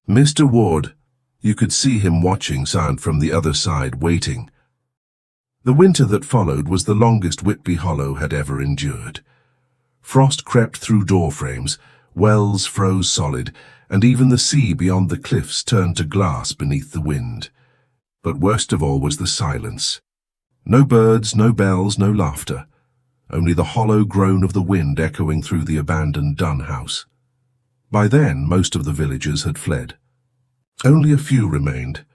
"Mr. Ward," you could see him watching silent from the other side, waiting. The winter that followed was the longest Whitby Hollow had ever endured. Frost crept through door frames, wells froze solid, and even the sea beyond the cliffs turned to glass beneath the wind. But worst of all was the silence. No birds, no bells, no laughter, only the hollow groan of the wind echoing through the abandoned Dunn house. By then, most of the villagers had fled. Only a few remained,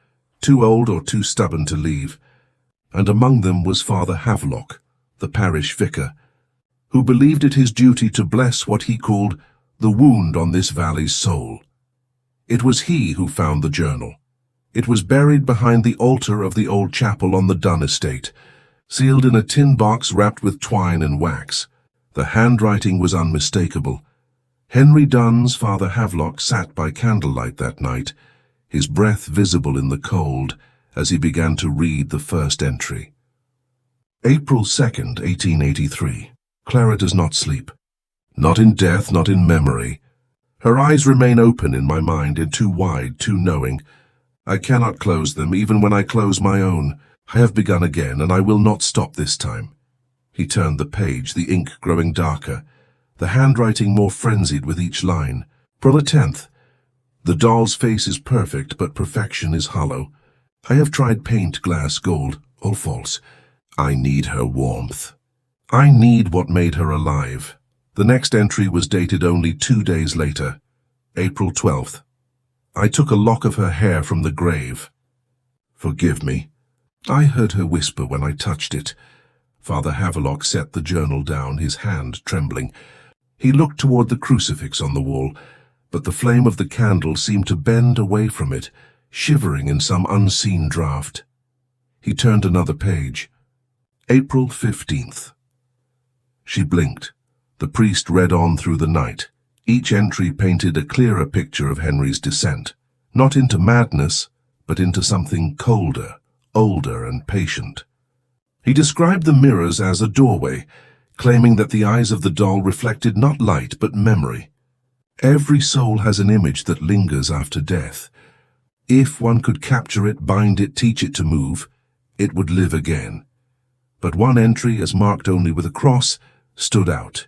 too old or too stubborn to leave, and among them was Father Havelock, the parish vicar, who believed it his duty to bless what he called the wound on this valley's soul. It was he who found the journal. It was buried behind the altar of the old chapel on the Dunn estate, sealed in a tin box wrapped with twine and wax. The handwriting was unmistakable. Henry Dunn's Father Havelock sat by candlelight that night, his breath visible in the cold, as he began to read the first entry. April 2nd, 1883. Clara does not sleep. Not in death, not in memory. Her eyes remain open in my mind, and too wide, too knowing. I cannot close them, even when I close my own. I have begun again, and I will not stop this time. He turned the page, the ink growing darker, the handwriting more frenzied with each line. For the 10th. The doll's face is perfect, but perfection is hollow. I have tried paint, glass, gold, all false. I need her warmth. I need what made her alive. The next entry was dated only 2 days later, April 12th. I took a lock of her hair from the grave. Forgive me. I heard her whisper when I touched it. Father Havelock set the journal down, his hand trembling. He looked toward the crucifix on the wall, but the flame of the candle seemed to bend away from it, shivering in some unseen draught. He turned another page. April 15th. She blinked. The priest read on through the night. Each entry painted a clearer picture of Henry's descent, not into madness, but into something colder, older, and patient. He described the mirrors as a doorway, claiming that the eyes of the doll reflected not light but memory. Every soul has an image that lingers after death. If one could capture it, bind it, teach it to move, it would live again. But one entry, as marked only with a cross, stood out.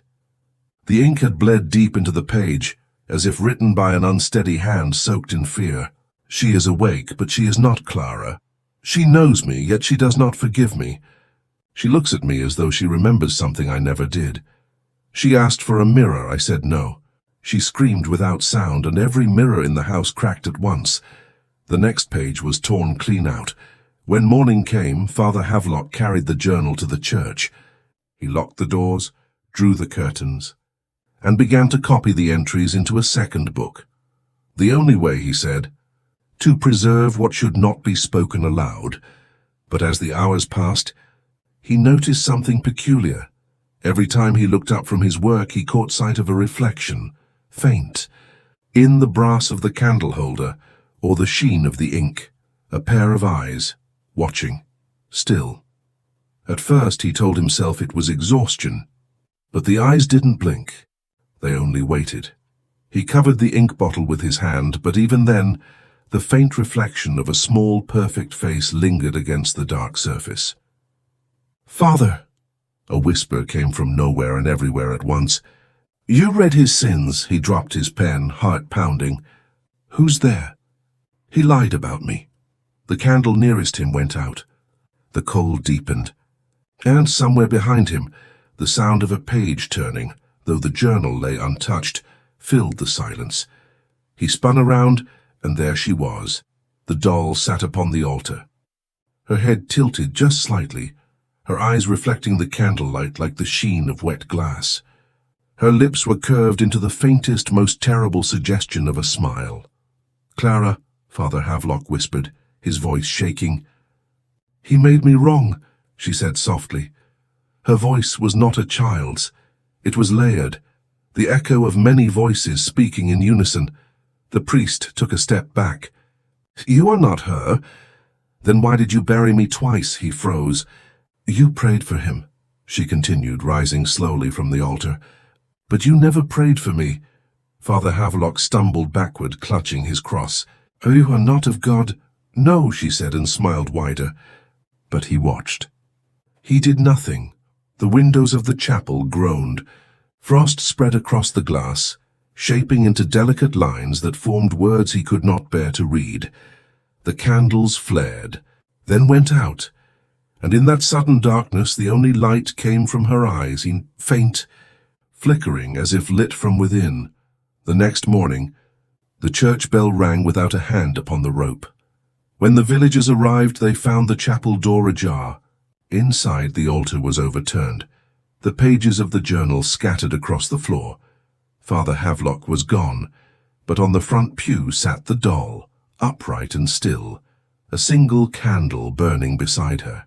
The ink had bled deep into the page, as if written by an unsteady hand soaked in fear. She is awake, but she is not Clara. She knows me, yet she does not forgive me. She looks at me as though she remembers something I never did. She asked for a mirror. I said no. She screamed without sound, and every mirror in the house cracked at once. The next page was torn clean out. When morning came, Father Havelock carried the journal to the church. He locked the doors, drew the curtains, and began to copy the entries into a second book. The only way, he said, to preserve what should not be spoken aloud. But as the hours passed, he noticed something peculiar. Every time he looked up from his work, he caught sight of a reflection, faint, in the brass of the candle holder or the sheen of the ink, a pair of eyes, watching, still. At first he told himself it was exhaustion, but the eyes didn't blink. They only waited. He covered the ink bottle with his hand, but even then, the faint reflection of a small, perfect face lingered against the dark surface. "Father," a whisper came from nowhere and everywhere at once. "You read his sins." He dropped his pen, heart pounding. "Who's there?" "He lied about me." The candle nearest him went out. The cold deepened, and somewhere behind him, the sound of a page turning, though the journal lay untouched, filled the silence. He spun around, and there she was. The doll sat upon the altar, her head tilted just slightly, her eyes reflecting the candlelight like the sheen of wet glass. Her lips were curved into the faintest, most terrible suggestion of a smile. "Clara," Father Havelock whispered, his voice shaking. "He made me wrong," she said softly. Her voice was not a child's. It was layered, the echo of many voices speaking in unison. The priest took a step back. "You are not her." "Then why did you bury me twice?" He froze. "You prayed for him," she continued, rising slowly from the altar. "But you never prayed for me." Father Havelock stumbled backward, clutching his cross. "Oh, you are not of God." "No," she said, and smiled wider. But he watched. He did nothing. The windows of the chapel groaned. Frost spread across the glass, shaping into delicate lines that formed words he could not bear to read. The candles flared, then went out, and in that sudden darkness the only light came from her eyes, faint, flickering as if lit from within. The next morning, the church bell rang without a hand upon the rope. When the villagers arrived, they found the chapel door ajar. Inside, the altar was overturned, the pages of the journal scattered across the floor. Father Havelock was gone, but on the front pew sat the doll, upright and still, a single candle burning beside her.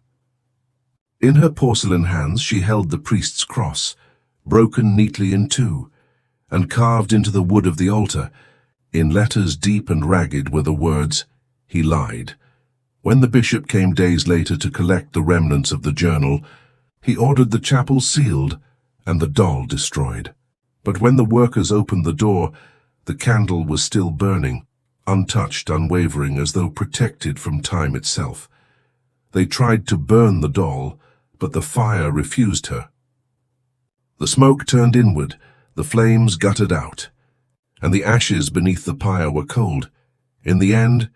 In her porcelain hands she held the priest's cross, broken neatly in two, and carved into the wood of the altar. In letters deep and ragged were the words, "He lied." When the bishop came days later to collect the remnants of the journal, he ordered the chapel sealed and the doll destroyed. But when the workers opened the door, the candle was still burning, untouched, unwavering, as though protected from time itself. They tried to burn the doll, but the fire refused her. The smoke turned inward, the flames guttered out, and the ashes beneath the pyre were cold. In the end,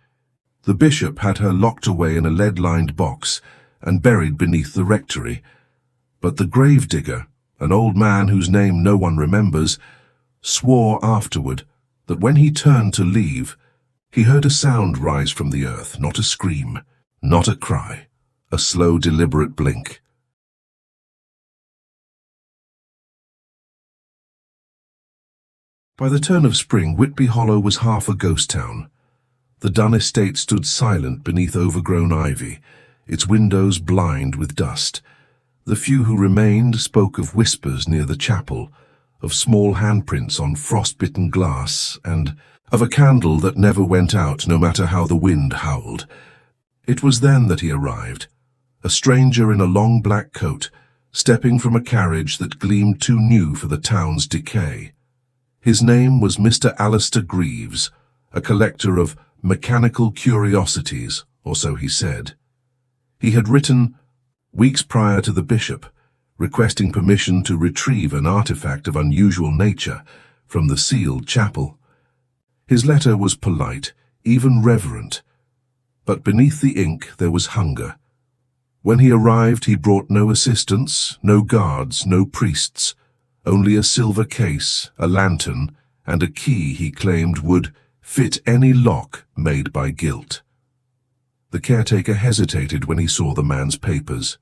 the bishop had her locked away in a lead-lined box and buried beneath the rectory. But the gravedigger, an old man whose name no one remembers, swore afterward that when he turned to leave, he heard a sound rise from the earth, not a scream, not a cry, a slow, deliberate blink. By the turn of spring, Whitby Hollow was half a ghost town. The Dunn estate stood silent beneath overgrown ivy, its windows blind with dust. The few who remained spoke of whispers near the chapel, of small handprints on frost-bitten glass, and of a candle that never went out no matter how the wind howled. It was then that he arrived, a stranger in a long black coat, stepping from a carriage that gleamed too new for the town's decay. His name was Mr. Alistair Greaves, a collector of mechanical curiosities, or so he said. He had written, weeks prior to the bishop, requesting permission to retrieve an artifact of unusual nature from the sealed chapel. His letter was polite, even reverent, but beneath the ink there was hunger. When he arrived, he brought no assistants, no guards, no priests. only a silver case, a lantern, and a key he claimed would fit any lock made by guilt. The caretaker hesitated when he saw the man's papers.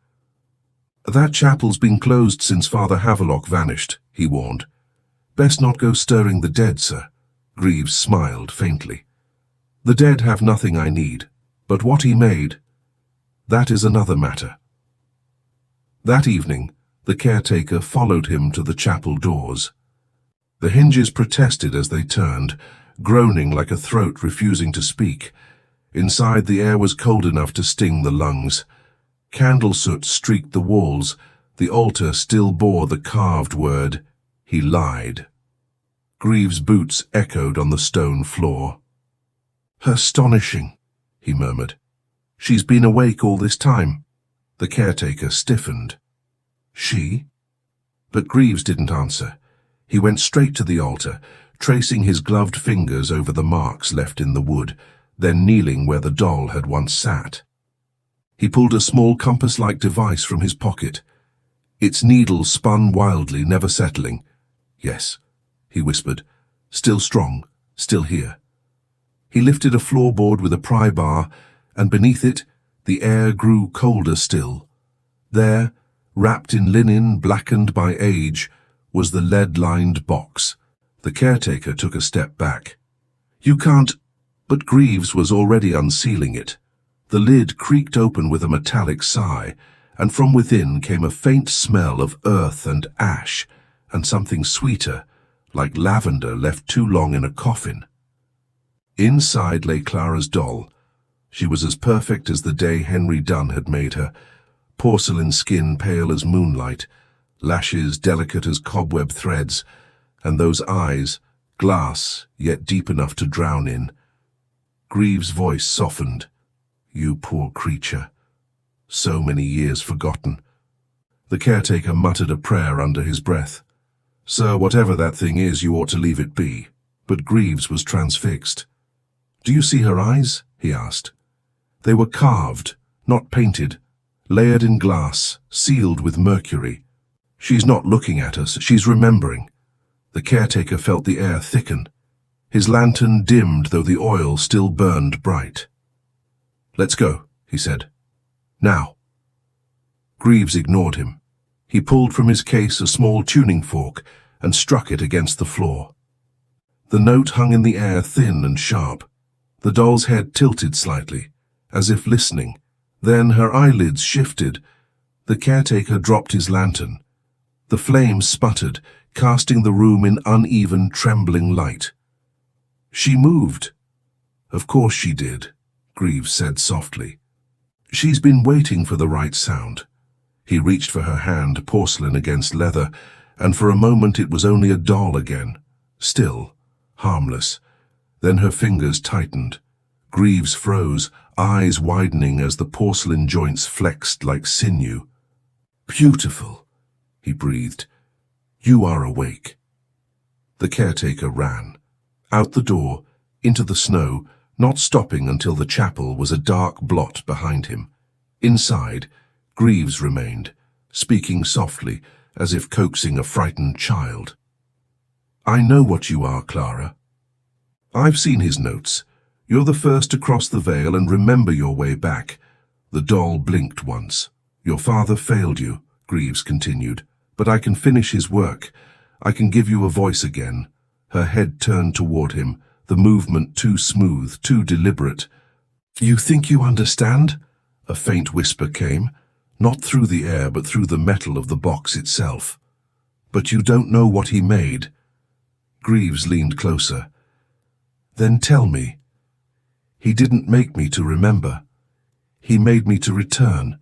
"That chapel's been closed since Father Havelock vanished," he warned. "Best not go stirring the dead, sir." Greaves smiled faintly. "The dead have nothing I need, but what he made, that is another matter." That evening, the caretaker followed him to the chapel doors. The hinges protested as they turned, groaning like a throat refusing to speak. Inside, the air was cold enough to sting the lungs. Candle soot streaked the walls. The altar still bore the carved word, "He lied." Greaves' boots echoed on the stone floor. "Astonishing," he murmured. "She's been awake all this time." The caretaker stiffened. "She?" But Greaves didn't answer. He went straight to the altar, tracing his gloved fingers over the marks left in the wood, then kneeling where the doll had once sat. He pulled a small compass-like device from his pocket. Its needle spun wildly, never settling. "Yes," he whispered. "Still strong, still here." He lifted a floorboard with a pry bar, and beneath it, the air grew colder still. There, wrapped in linen blackened by age, was the lead-lined box. The caretaker took a step back. "You can't—" But Greaves was already unsealing it. The lid creaked open with a metallic sigh, and from within came a faint smell of earth and ash, and something sweeter, like lavender left too long in a coffin. Inside lay Clara's doll. She was as perfect as the day Henry Dunn had made her, porcelain skin pale as moonlight, lashes delicate as cobweb threads, and those eyes, glass yet deep enough to drown in. Greaves' voice softened. "You poor creature. So many years forgotten." The caretaker muttered a prayer under his breath. "Sir, whatever that thing is, you ought to leave it be." But Greaves was transfixed. "Do you see her eyes?" he asked. They were carved, not painted, layered in glass, sealed with mercury. "She's not looking at us, she's remembering." The caretaker felt the air thicken. His lantern dimmed, though the oil still burned bright. "Let's go," he said. "Now." Greaves ignored him. He pulled from his case a small tuning fork and struck it against the floor. The note hung in the air, thin and sharp. The doll's head tilted slightly, as if listening. Then her eyelids shifted. The caretaker dropped his lantern. The flame sputtered, casting the room in uneven, trembling light. "She moved." "Of course she did," Greaves said softly. "She's been waiting for the right sound." He reached for her hand, porcelain against leather, and for a moment it was only a doll again, still, harmless. Then her fingers tightened. Greaves froze, eyes widening as the porcelain joints flexed like sinew. "Beautiful," he breathed. "You are awake." The caretaker ran. Out the door, into the snow, not stopping until the chapel was a dark blot behind him. Inside, Greaves remained, speaking softly, as if coaxing a frightened child. "I know what you are, Clara. I've seen his notes. You're the first to cross the veil and remember your way back." The doll blinked once. "Your father failed you," Greaves continued, "but I can finish his work. I can give you a voice again." Her head turned toward him, the movement too smooth, too deliberate. "You think you understand?" A faint whisper came, not through the air but through the metal of the box itself. "But you don't know what he made." Greaves leaned closer. "Then tell me." "He didn't make me to remember. He made me to return."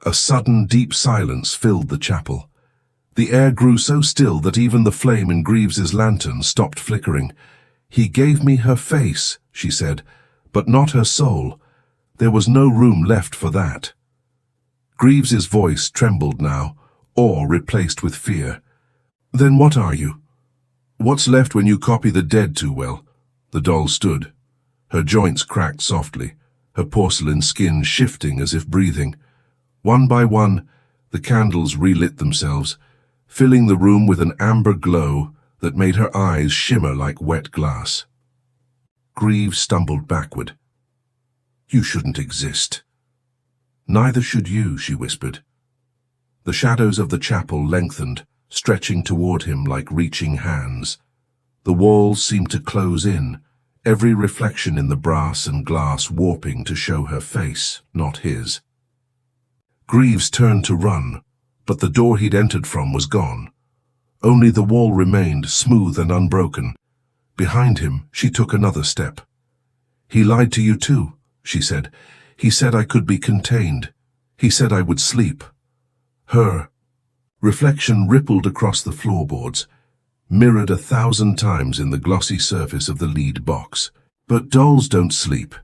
A sudden, deep silence filled the chapel. The air grew so still that even the flame in Greaves's lantern stopped flickering. "He gave me her face," she said, "but not her soul. There was no room left for that." Greaves's voice trembled now, awe replaced with fear. "Then what are you? What's left when you copy the dead too well?" The doll stood. Her joints cracked softly, her porcelain skin shifting as if breathing. One by one, the candles relit themselves, filling the room with an amber glow that made her eyes shimmer like wet glass. Greaves stumbled backward. "You shouldn't exist." "Neither should you," she whispered. The shadows of the chapel lengthened, stretching toward him like reaching hands. The walls seemed to close in, every reflection in the brass and glass warping to show her face, not his. Greaves turned to run, but the door he'd entered from was gone. Only the wall remained, smooth and unbroken. Behind him, she took another step. "He lied to you too," she said. "He said I could be contained. He said I would sleep." Her reflection rippled across the floorboards, mirrored 1,000 times in the glossy surface of the lead box. But dolls don't sleep.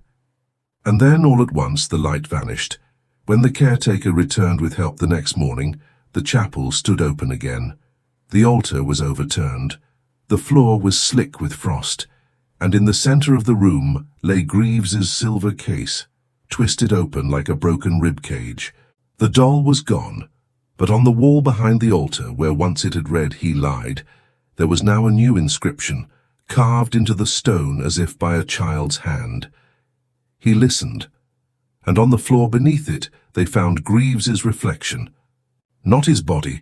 And then, all at once, the light vanished. When the caretaker returned with help the next morning, the chapel stood open again. The altar was overturned. The floor was slick with frost, and in the center of the room lay Greaves's silver case, twisted open like a broken rib cage. The doll was gone, but on the wall behind the altar, where once it had read "He lied," there was now a new inscription, carved into the stone as if by a child's hand. He listened, and on the floor beneath it they found Greaves's reflection. Not his body,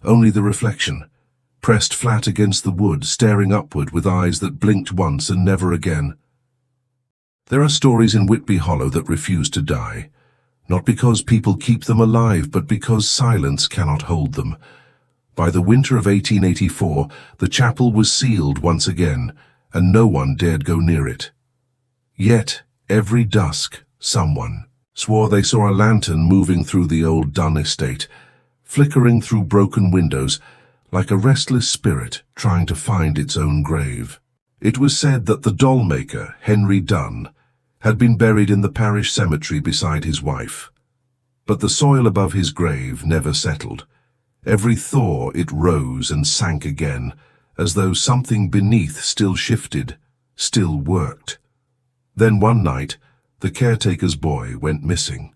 only the reflection, pressed flat against the wood, staring upward with eyes that blinked once and never again. There are stories in Whitby Hollow that refuse to die, not because people keep them alive, but because silence cannot hold them. By the winter of 1884, the chapel was sealed once again, and no one dared go near it. Yet, every dusk, someone swore they saw a lantern moving through the old Dunn estate, flickering through broken windows, like a restless spirit trying to find its own grave. It was said that the doll maker, Henry Dunn, had been buried in the parish cemetery beside his wife. But the soil above his grave never settled. Every thaw it rose and sank again, as though something beneath still shifted, still worked. Then one night, the caretaker's boy went missing.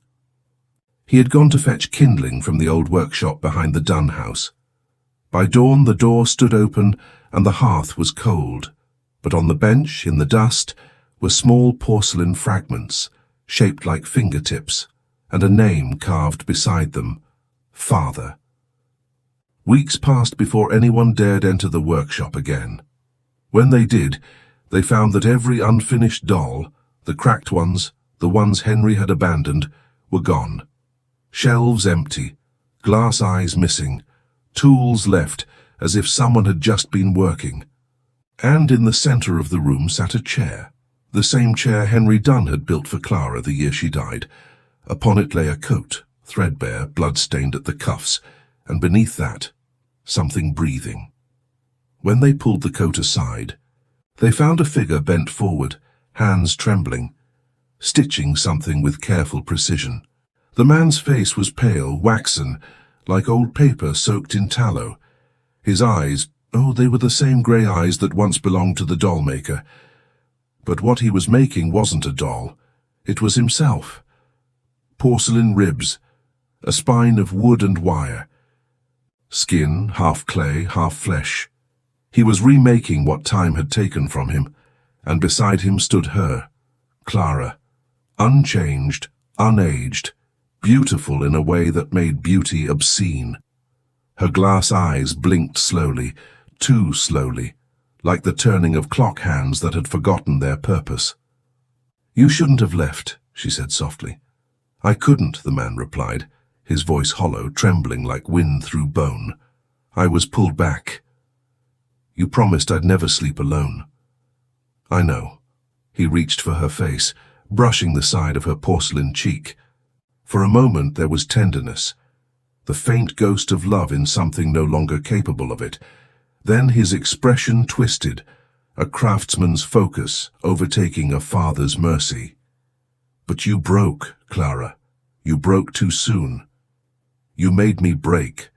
He had gone to fetch kindling from the old workshop behind the Dunn house. By dawn the door stood open and the hearth was cold, but on the bench, in the dust, were small porcelain fragments, shaped like fingertips, and a name carved beside them, Father. Weeks passed before anyone dared enter the workshop again. When they did, they found that every unfinished doll, the cracked ones, the ones Henry had abandoned, were gone. Shelves empty, glass eyes missing, tools left as if someone had just been working. And in the center of the room sat a chair, the same chair Henry Dunn had built for Clara the year she died. Upon it lay a coat, threadbare, blood-stained at the cuffs, and beneath that, something breathing. When they pulled the coat aside, they found a figure bent forward, hands trembling, stitching something with careful precision. The man's face was pale, waxen, like old paper soaked in tallow. His eyes, oh, they were the same grey eyes that once belonged to the doll maker. But what he was making wasn't a doll. It was himself. Porcelain ribs, a spine of wood and wire. Skin, half clay, half flesh. He was remaking what time had taken from him, and beside him stood her, Clara, unchanged, unaged, beautiful in a way that made beauty obscene. Her glass eyes blinked slowly, too slowly, like the turning of clock hands that had forgotten their purpose. "You shouldn't have left," she said softly. "I couldn't," the man replied, his voice hollow, trembling like wind through bone. "I was pulled back. You promised I'd never sleep alone." "I know." He reached for her face, brushing the side of her porcelain cheek. For a moment there was tenderness, the faint ghost of love in something no longer capable of it. Then his expression twisted, a craftsman's focus overtaking a father's mercy. "But you broke, Clara. You broke too soon. You made me break."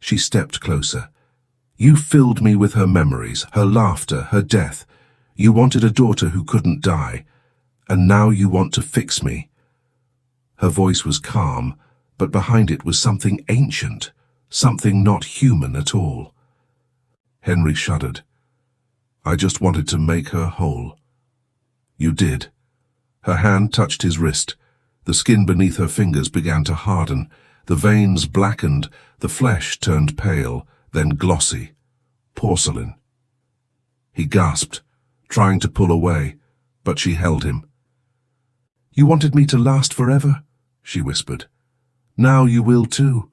She stepped closer. "You filled me with her memories, her laughter, her death. You wanted a daughter who couldn't die. And now you want to fix me." Her voice was calm, but behind it was something ancient, something not human at all. Henry shuddered. I just wanted to make her whole. You did. Her hand touched his wrist. The skin beneath her fingers began to harden. The veins blackened, the flesh turned pale, then glossy. Porcelain. He gasped, trying to pull away, but she held him. You wanted me to last forever, she whispered. Now you will too.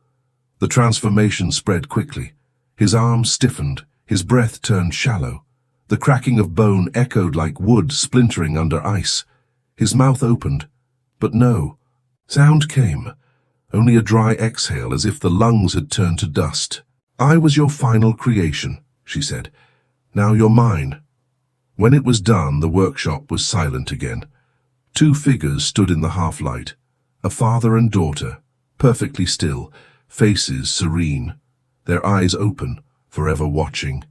The transformation spread quickly. His arms stiffened, his breath turned shallow. The cracking of bone echoed like wood splintering under ice. His mouth opened, but no sound came, only a dry exhale as if the lungs had turned to dust. I was your final creation, she said. Now you're mine. When it was done, the workshop was silent again. Two figures stood in the half-light, a father and daughter, perfectly still, faces serene, their eyes open, forever watching.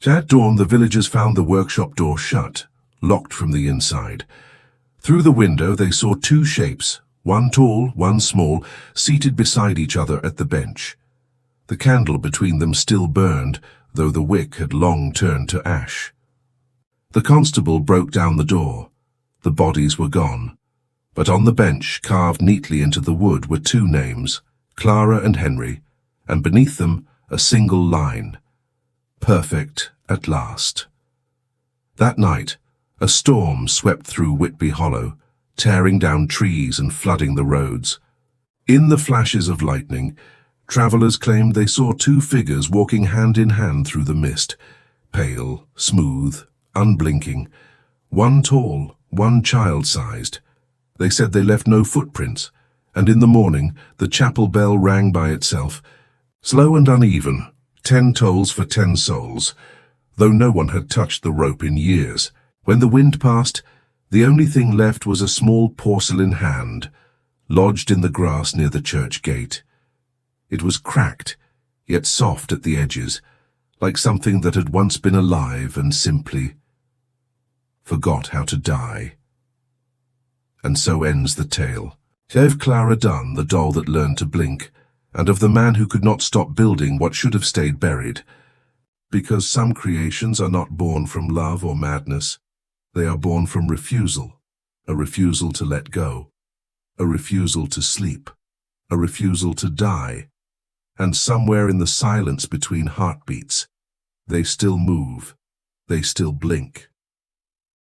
At dawn, the villagers found the workshop door shut, locked from the inside. Through the window they saw two shapes, one tall, one small, seated beside each other at the bench. The candle between them still burned, though the wick had long turned to ash. The constable broke down the door. The bodies were gone, but on the bench, carved neatly into the wood, were two names, Clara and Henry, and beneath them a single line, perfect at last. That night, a storm swept through Whitby Hollow, tearing down trees and flooding the roads. In the flashes of lightning, travellers claimed they saw two figures walking hand in hand through the mist, pale, smooth, unblinking, one tall, one child-sized. They said they left no footprints, and in the morning the chapel bell rang by itself, slow and uneven, 10 tolls for 10 souls, though no one had touched the rope in years. When the wind passed, the only thing left was a small porcelain hand, lodged in the grass near the church gate. It was cracked, yet soft at the edges, like something that had once been alive and simply forgot how to die. And so ends the tale. Of Clara Dunn, the doll that learned to blink, and of the man who could not stop building what should have stayed buried. Because some creations are not born from love or madness. They are born from refusal, a refusal to let go, a refusal to sleep, a refusal to die. And somewhere in the silence between heartbeats, they still move, they still blink.